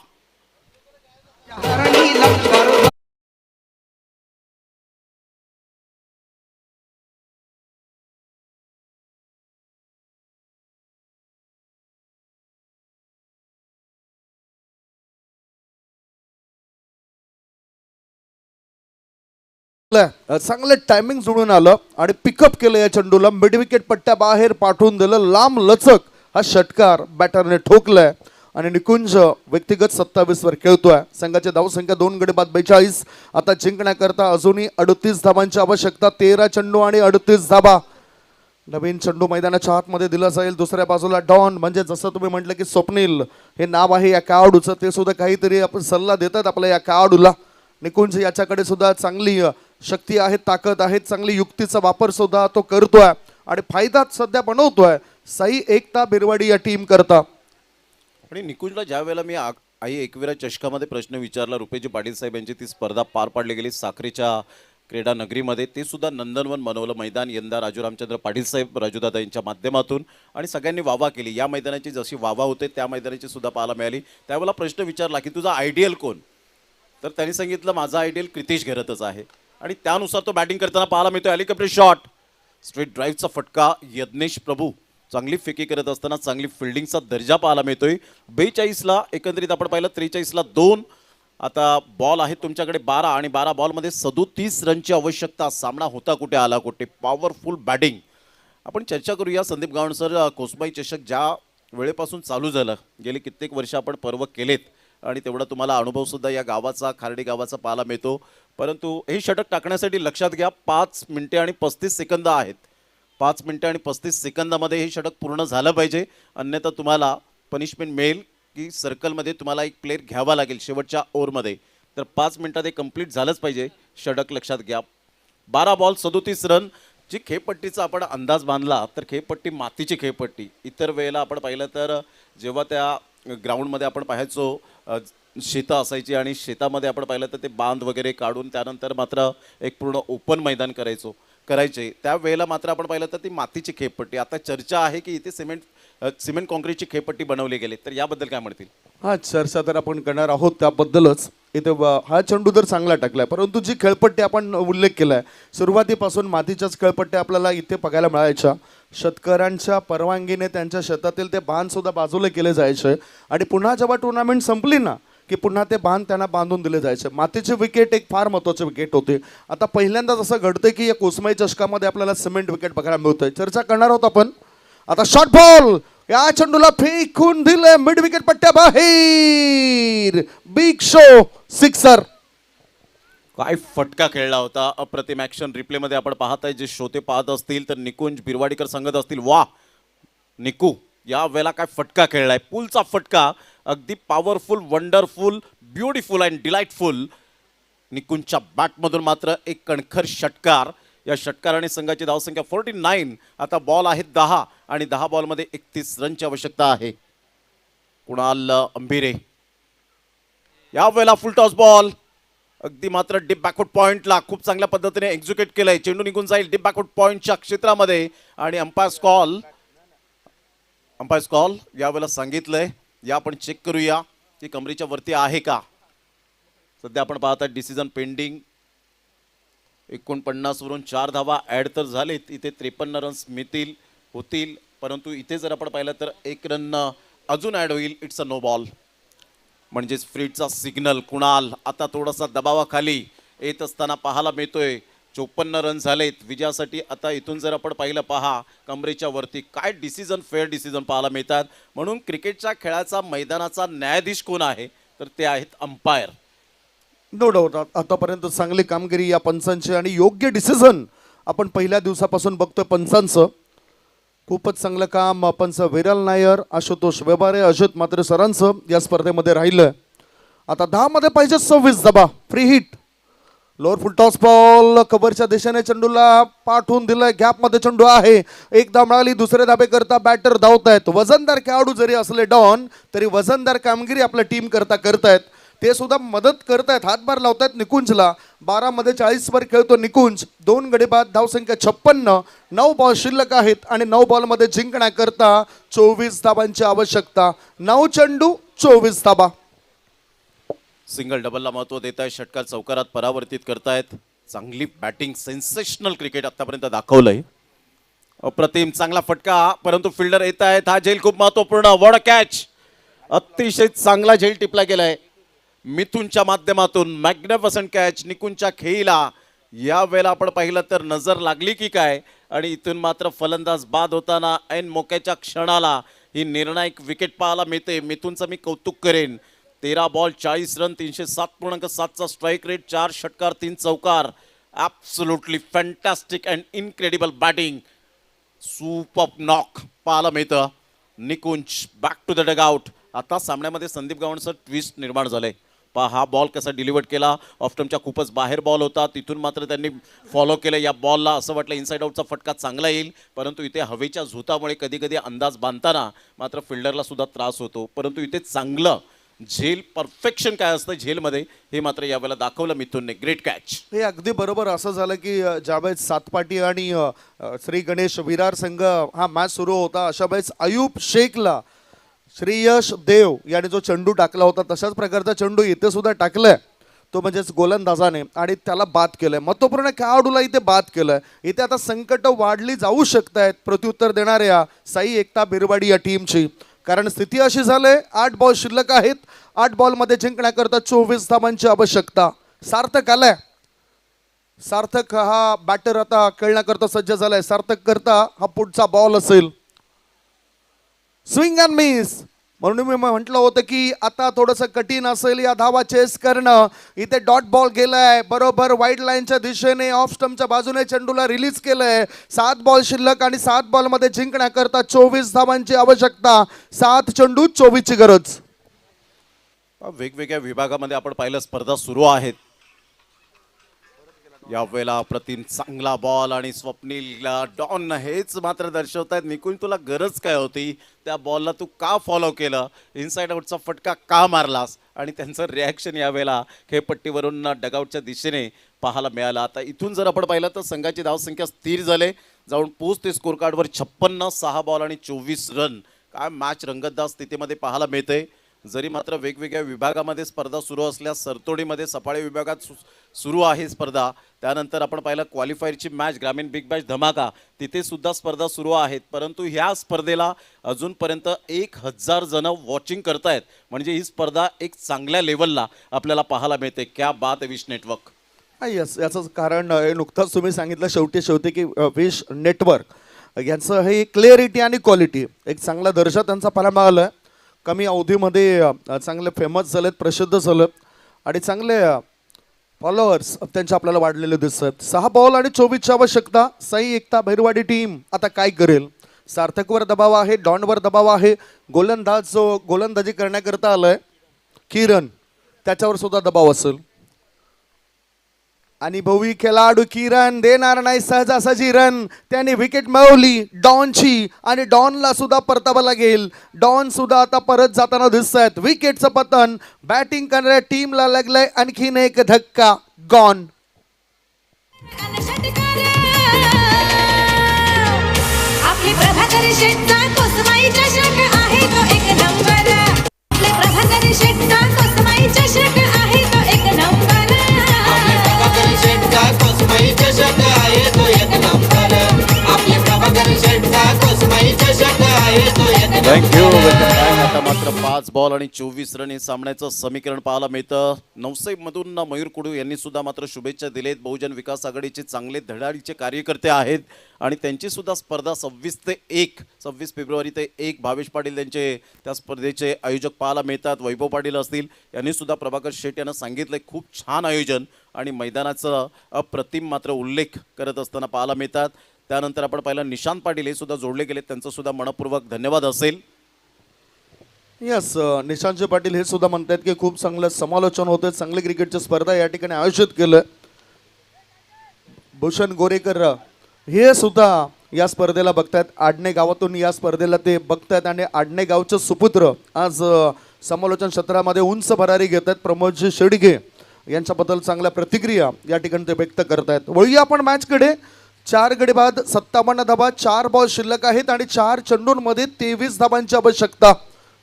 चांगलं टायमिंग जुळून आलं आणि पिकअप केलं या चेंडूला. मिड विकेट पट्ट्या बाहेर पाठवून दिलं. लांब लचक हा षटकार बॅटरने ठोकलाय आणि निकुंज व्यक्तिगत 27 वर खेळतोय. संघाची धावसंख्या 2 गडी बाद 42. आता जिंकण्याकरता अजूनही 38 धावांची आवश्यकता. 13 चेंडू आणि 38 धाबा. नवीन चेंडू मैदानाच्या आतमध्ये दिला जाईल. दुसऱ्या बाजूला डॉन, म्हणजे जसं तुम्ही म्हटलं की स्वप्नील हे नाव आहे या खेळाडूचं, ते सुद्धा काहीतरी आपण सल्ला देतात आपल्या या खेळाडूला. निकुंज याच्याकडे सुद्धा चांगली शक्ती आहे, ताकद आहे, चांगली युक्तीचा वापर सुद्धा तो करतोय आणि फायदा सध्या बनवतोय. सही एकता बिरवाडी या टीम करता. आणि निकुंजला ज्या वेळेला मी आई एकविरा चषकामध्ये प्रश्न विचारला, रुपेजी पाटील साहेब यांची ती स्पर्धा पार पाडली गेली साखरेच्या क्रीडा नगरीमध्ये. ते सुद्धा नंदनवन बनवलं मैदान यंदा राजू रामचंद्र पाटील साहेब राजूदादा यांच्या माध्यमातून, आणि सगळ्यांनी वावा केली. या मैदानाची जशी वावा होते त्या मैदानाची सुद्धा पाहायला मिळाली. त्यावेळेला प्रश्न विचारला की तुझा आयडियल कोण, तर त्यांनी सांगितलं माझा आयडियल क्रितेश घरतच आहे. आणि त्यानुसार तो बॅटिंग करताना पाहायला मिळतो. हेलिकॉप्टर शॉट, स्ट्रेट ड्राईव्हचा फटका. यज्ञेश प्रभू चांगली फेकी करत असताना चांगली फिल्डिंगचा दर्जा पाहायला मिळतोय. 42ला एकंदरीत आपण पाहिलं, 43ला 2. आता बॉल आहेत तुमच्याकडे 12 आणि 12 बॉलमध्ये 37 रनची आवश्यकता. सामना होता कुठे आला कुठे. Powerful batting. आपण चर्चा करूया संदीप गावण सर. कोसमाई चषक ज्या वेळेपासून चालू झालं, गेले कित्येक वर्ष आपण पर्व केलेत आणि तेवढा तुम्हाला अनुभव सुद्धा या गावाचा, खार्डी गावाचा पाहायला मिळतो. परंतु हे षटक टाकण्यासाठी लक्षात घ्या 5 मिनिटे आणि 35 सेकंद आहेत. 5 मिनिटे आणि 35 सेकंदामध्ये हे षटक पूर्ण झालं पाहिजे, अन्यथा तुम्हाला पनिशमेंट मिळेल की सर्कलमध्ये तुम्हाला एक प्लेअर घ्यावा लागेल शेवटच्या ओव्हरमध्ये. तर 5 मिनिटात हे कंप्लीट झालंच पाहिजे षटक, लक्षात घ्या. 12 बॉल 37 रन. जी खेळपट्टीचा आपण अंदाज बांधला तर खेळपट्टी मातीची खेळपट्टी. इतर वेळेला आपण पाहिलं तर जेव्हा त्या ग्राउंडमध्ये आपण पाहायचो शेतं असायची आणि शेतामध्ये आपण पाहिलं तर ते बांध वगैरे काढून त्यानंतर मात्र एक पूर्ण ओपन मैदान करायचे. त्यावेळेला मात्र आपण पाहिलं तर ती मातीची खेळपट्टी. आता चर्चा आहे की इथे सिमेंट कॉन्क्रीटची खेळपट्टी बनवली गेली, तर याबद्दल काय म्हणतील? हा, चर्चा तर आपण करणार आहोत त्याबद्दलच. इथे हा चेंडू तर चांगला टाकलाय, परंतु जी खेळपट्टी आपण उल्लेख केलाय सुरुवातीपासून मातीच्याच खेळपट्ट्या आपल्याला इथे बघायला मिळायच्या. शेतकऱ्यांच्या परवानगीने त्यांच्या शेतातील ते बांध सुद्धा बाजूला केले जायचे आणि पुन्हा जेव्हा टुर्नामेंट संपली ना की पुन्हा ते बांध त्यांना बांधून दिले जायचे. मातीचे विकेट एक फार महत्त्वाचे विकेट होते. आता पहिल्यांदाच असं घडतंय की या कोसमाई चषकामध्ये आपल्याला सिमेंट विकेट बघायला मिळतंय. चर्चा करणार आहोत आपण. आता शॉर्ट बॉल, या चेंडूला फेकून दिले मिड विकेट पट्ट्या बाहेर. Big show sixer. काय फटका खेळला होता. अप्रतिम ॲक्शन रिप्लेमध्ये आपण पाहताय. जे श्रोते पाहत असतील तर निकुंज बिरवाडीकर सांगत असतील वा निकू या वेळेला काय फटका खेळलाय. पुलचा फटका, अगदी powerful, wonderful, beautiful and delightful. निकुंजच्या बॅटमधून मात्र एक कणखर षटकार. या षटकाराने संघाची धावसंख्या 49. आता बॉल आहेत 10 आणि 10 बॉलमध्ये 31 रनची आवश्यकता आहे. कुणाल अंबिरे या वेळेला फुल टॉस बॉल अगदी मात्र डीप बॅकवर्ड पॉइंटला खूप चांगल्या पद्धतीने एक्झिक्यूट केलंय. चेंडू निघून जाईल डीप बॅकवर्ड पॉइंटच्या क्षेत्रामध्ये आणि अंपायर्स कॉल यावेळेला सांगितलंय. या आपण चेक करूया की कमरेच्या वरती आहे का. सध्या आपण पाहता डिसिजन पेंडिंग. 49 वरून 4 धावा ऍड तर झालेत. इथे 53 रन्स मिळतील होतील, परंतु इथे जर आपण पाहिलं तर 1 रन अजून ऍड होईल. It's a no ball. म्हणजेच फ्रीडचा सिग्नल. कुणाल आता थोडासा दबावाखाली येत असताना पाहायला मिळतोय. 54 रन झालेत विजयासाठी. आता इथून जर आपण पाहिलं पहा कमरेच्या वरती काय डिसिजन, फेअर डिसिजन पाहायला मिळतात. म्हणून क्रिकेटच्या खेळाचा मैदानाचा न्यायाधीश कोण आहे तर ते आहेत अंपायर. नो डाऊट आतापर्यंत चांगली कामगिरी या पंचांची आणि योग्य डिसिजन आपण पहिल्या दिवसापासून बघतोय पंचांचं. खूपच चांगलं काम पंच विरल नायर, आशुतोष वेबारे, अजित म्हात्रे सरांचं या स्पर्धेमध्ये राहिलं. आता 10 मध्ये पाहिजे 26 धाबा. Free hit. Lower full toss ball कव्हरच्या दिशेने चेंडूला पाठवून दिलाय. गॅपमध्ये चेंडू आहे. एकदा मिळाली. दुसरे धाबे करता बॅटर धावतायत. वजनदार खेळाडू जरी असले डॉन तरी वजनदार कामगिरी आपल्या टीम करता करतायत. ते सुद्धा मदत करतायत. हातभार लावतायत निकुंजला. 12 मध्ये 40 वर खेळतो निकुंज. 2 गडी बाद. धावसंख्या 56. 9 बॉल शिल्लक आहेत आणि 9 बॉलमध्ये जिंकण्याकरता 24 धाबांची आवश्यकता. 9 चेंडू 24 धाबा. सिंगल डबलला महत्व देत आहे. षटकार चौकारात परावर्तित करतायत. चांगली बॅटिंग, सेन्सेशनल क्रिकेट आतापर्यंत दाखवलंय. अप्रतिम चांगला फटका, परंतु फिल्डर येत आहेत. हा झेल खूप महत्वपूर्ण. What catch. अतिशय चांगला झेल टिपला गेलाय मिथुनच्या माध्यमातून. Magnificent catch. निकुंजच्या खेळीला या वेळेला आपण पाहिलं तर नजर लागली की काय, आणि इथून मात्र फलंदाज बाद होताना ऐन मोक्याच्या क्षणाला ही निर्णायक विकेट पाहायला मिळते. मिथुनचं मी कौतुक करेन. 13 बॉल 40 रन 307.7चा स्ट्राईक रेट, 4 षटकार 3 चौकार. Absolutely fantastic and incredible batting. Super knock पाहायला मिळतं. निकुंज बॅक टू द डगआउट. आता सामन्यामध्ये संदीप गावंडचं ट्विस्ट निर्माण झालंय. पहा हा बॉल कसा डिलिव्हर केला. ऑफ्टमच्या खूपच बाहेर बॉल होता. तिथून मात्र त्यांनी फॉलो केलं. या बॉलला असं वाटलं इनसाइड आउटचा फटका चांगला येईल, परंतु इथे हवेच्या झोतामुळे कधी कधी अंदाज बांधताना मात्र फिल्डरला सुद्धा त्रास होतो. परंतु इथे चांगलं झेल, परफेक्शन काय असतं झेलमध्ये हे मात्र यावेळेला दाखवलं मिथुनने. Great catch. हे अगदी बरोबर. असं झालं की ज्यावेळेस सातपाटी आणि श्री गणेश विरार संघ हा मॅच सुरू होता, अशा वेळेस अयूब शेखला श्रेयश देव याने जो चेंडू टाकला होता तशाच प्रकारचा चेंडू इथे सुद्धा टाकलाय. तो म्हणजेच गोलंदाजाने, आणि त्याला बाद केलंय. महत्वपूर्ण खेळाडूला इथे बाद केलंय. इथे आता संकट वाढली जाऊ शकतायत प्रत्युत्तर देणाऱ्या साई एकता बिरवाडी या टीमची. कारण स्थिती अशी झाली, 8 बॉल शिल्लक आहेत. 8 बॉलमध्ये जिंकण्याकरता 24 धावांची आवश्यकता. सार्थक आलाय. सार्थक हा बॅटर आता खेळण्याकरता सज्ज झालाय. सार्थक करता हा पुढचा बॉल असेल. Swing and miss. म्हणून मी म्हटलं होतं की आता थोडंसं कठीण असेल या धावा चेस करणं. इथे डॉट बॉल गेलाय बरोबर वाईड लाईनच्या दिशेने. ऑफ स्टंपच्या बाजूने चेंडूला रिलीज केलंय. 7 बॉल शिल्लक आणि 7 बॉलमध्ये जिंकण्याकरता 24 धावांची आवश्यकता. 7 चेंडू 24 ची गरज. वेगवेगळ्या विभागामध्ये आपण पाहिलं स्पर्धा सुरू आहेत. यावेळेला अप्रतिम चांगला बॉल आणि स्वप्नीलला डॉन हेच मात्र दर्शवत आहेत. निकुंज तुला गरज काय होती, त्या बॉलला तू का फॉलो केलं, इनसाइड आउटचा फटका का मारलास, आणि त्यांचं रिॲक्शन यावेळेला खेळपट्टीवरून डगआउटच्या दिशेने पाहायला मिळालं. आता इथून जर आपण पाहिलं तर संघाची धावसंख्या स्थिर झाले, जाऊन पोचते स्कोर कार्डवर 56. 6 बॉल आणि 24 रन. काय मॅच रंगतदार स्थितीमध्ये पाहायला मिळते. जरी मात्र वेगवेगळ्या विभागामध्ये स्पर्धा सुरू असल्या, सरतोडीमध्ये सफाळे विभागात सुरू आहे स्पर्धा. त्यानंतर आपण पाहिलं क्वालिफायरची मॅच ग्रामीण बिग बॅश धमाका, तिथे सुद्धा स्पर्धा सुरू आहेत. परंतु ह्या स्पर्धेला अजूनपर्यंत 1000 जण वॉचिंग करतायत. म्हणजे ही स्पर्धा एक चांगल्या लेवलला आपल्याला पाहायला मिळते. क्या बात विश नेटवर्क. यस, याचं कारण नुकतंच तुम्ही सांगितलं शेवटी की विश नेटवर्क यांचं हे क्लिअरिटी आणि क्वालिटी, एक चांगला दर्जा त्यांचा पाहायला मिळाला. कमी अवधीमध्ये चांगले फेमस झालेत, प्रसिद्ध झालेत, आणि चांगले फॉलोअर्स त्यांचे आपल्याला वाढलेले दिसतात. 6 बॉल आणि 24ची आवश्यकता. साई एकता भैरवाडी टीम आता काय करेल. सार्थकवर दबाव आहे, डॉनवर दबाव आहे. गोलंदाज जो गोलंदाजी करण्याकरता आलाय किरण, त्याच्यावर सुद्धा दबाव असेल. अनुभवी खेळाडू किरण देणार नाही सहजासहजी रन. त्यांनी विकेट मिळवली डॉनची आणि डॉनला सुद्धा परतावा लागेल. डॉन सुद्धा आता परत जाताना दिसत आहेत. विकेटचं पतन. बॅटिंग करणाऱ्या टीमला लागलंय आणखीन एक धक्का. गॉन. आपली प्रभाकर शेटचा कोसमाई चषक आहे तो एक नंबर. आपले प्रभाकर शेटचा कोसमाई चषक आहे तो एक नंबर. आपले प्रभाकर शेटचा कोसमाई चषक आहे तो एक नंबर. आपले प्रभाकर शेटचा कोसमाई चषक आहे तो एक थँक्यू. नंबर. आता मात्र 5 बॉल आणि 24 रन हे सामन्याचं समीकरण पाहायला मिळतं. नवसाईमधून मयूर कुडू यांनी सुद्धा मात्र शुभेच्छा दिलेत. बहुजन विकास आघाडीचे चांगले धडाडीचे कार्यकर्ते आहेत आणि त्यांची सुद्धा स्पर्धा 26 फेब्रुवारी ते 1 भावेश पाटील त्यांचे त्या स्पर्धेचे आयोजक पाहायला मिळतात. वैभव पाटील असतील यांनी सुद्धा प्रभाकर शेट यांना सांगितलंय खूप छान आयोजन आणि मैदानाचं अप्रतिम मात्र उल्लेख करत असताना पाहायला मिळतात. त्यानंतर आपण पाहिलं निशांत पाटील हे सुद्धा जोडले गेले. त्यांचं सुद्धा मनपूर्वक धन्यवाद असेल. यस निशांत पाटील हे सुद्धा म्हणतात की खूप चांगलं समालोचन होतं. चांगली क्रिकेटची स्पर्धा या ठिकाणी आयोजित केलं. भूषण गोरेकर हे सुद्धा या स्पर्धेला बघतायत. आडणे गावातून या स्पर्धेला ते बघतायत आणि आडणे गावचे सुपुत्र आज समालोचन क्षेत्रामध्ये उंच भरारी घेत आहेत. प्रमोदजी शेडगे यांच्याबद्दल चांगल्या प्रतिक्रिया या ठिकाणी ते व्यक्त करतायत. वळूया आपण मॅचकडे. 4 गडी बाद 57 धाबा. 4 बॉल शिल्लक आहेत आणि 4 चेंडूंमध्ये 23 धाबांची आवश्यकता.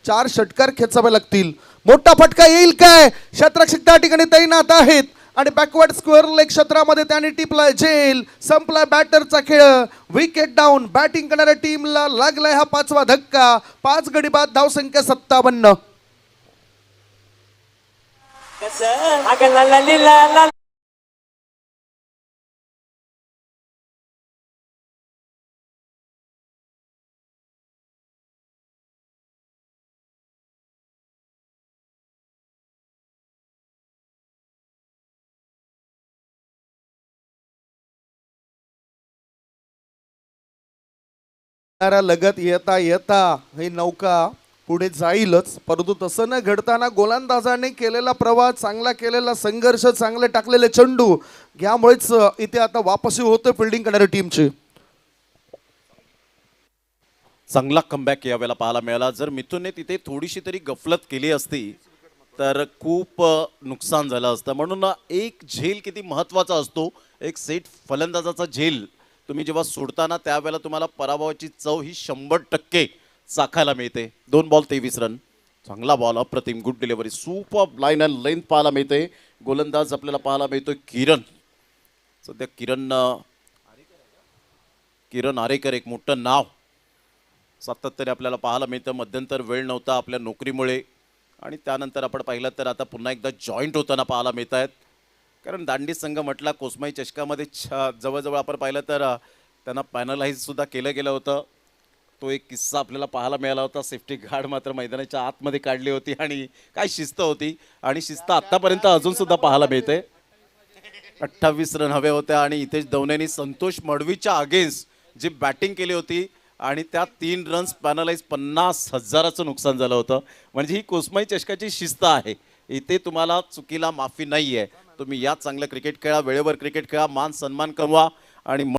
4 षटकार खेचावे लागतील. मोठा फटका येईल काय? क्षेत्ररक्षक त्या ठिकाणी तैनात आहेत आणि बॅकवर्ड स्क्वेअर लेग क्षेत्रामध्ये त्यांनी टिपलाय झेल. संपलाय बॅटरचा खेळ. Wicket down. बॅटिंग करणाऱ्या टीमला लागलाय हा 5वा धक्का. 5 गडी बाद धावसंख्या 57. लगत येता येता ही नौका पुढे जाईलच. परंतु तसं न घडताना गोलंदाजाने केलेला प्रवास, चांगला केलेला संघर्ष, चांगले टाकलेले चेंडू यामुळेच इथे आता वापसी होते फिल्डिंग करणाऱ्या टीमची. चांगला कमबॅक यावेळेला पाहायला मिळाला. जर मिथुनने तिथे थोडीशी तरी गफलत केली असती तर खूप नुकसान झालं असतं. म्हणून एक झेल किती महत्त्वाचा असतो. एक सेट फलंदाजाचा झेल तुम्ही जेव्हा सोडताना त्यावेळेला तुम्हाला पराभवाची चव ही 100% चाखायला मिळते. 2 बॉल 23 रन. चांगला बॉल. अप्रतिम. Good delivery. Super line and length पाहायला मिळते. गोलंदाज आपल्याला पाहायला मिळतोय किरण. सध्या किरण आरेकर एक मोठं नाव सातत्याने आपल्याला पाहायला मिळतं. मध्यंतर वेळ नव्हता आपल्या नोकरीमुळे आणि त्यानंतर आपण पाहिलं तर आता पुन्हा एकदा जॉईंट होताना पाहायला मिळत आहेत. कारण दांडी संघ म्हटला कोसमाई चषकामध्ये जवळजवळ आपण पाहिलं तर त्यांना पॅनलाइज सुद्धा केलं गेलं होतं. तो एक किस्सा आपल्याला पाहायला मिळाला होता. सेफ्टी गार्ड मात्र मैदानाच्या आतमध्ये काढली होती आणि काय शिस्त होती आणि शिस्त आत्तापर्यंत अजून सुद्धा पाहायला मिळते. 28 रन हवे होते आणि हितेश दवनेनी संतोष मडवीच्या अगेन्स्ट जी बॅटिंग केली होती आणि त्या 3 रन्स पॅनलाइज 50,000चं नुकसान झालं होतं. म्हणजे ही कोसमाई चषकाची शिस्त आहे. इथे तुम्हाला चुकीला माफी नाही आहे. तुम्ही या चांगलं क्रिकेट खेळा, वेळेवर क्रिकेट खेळा, मान सन्मान कमवा आणि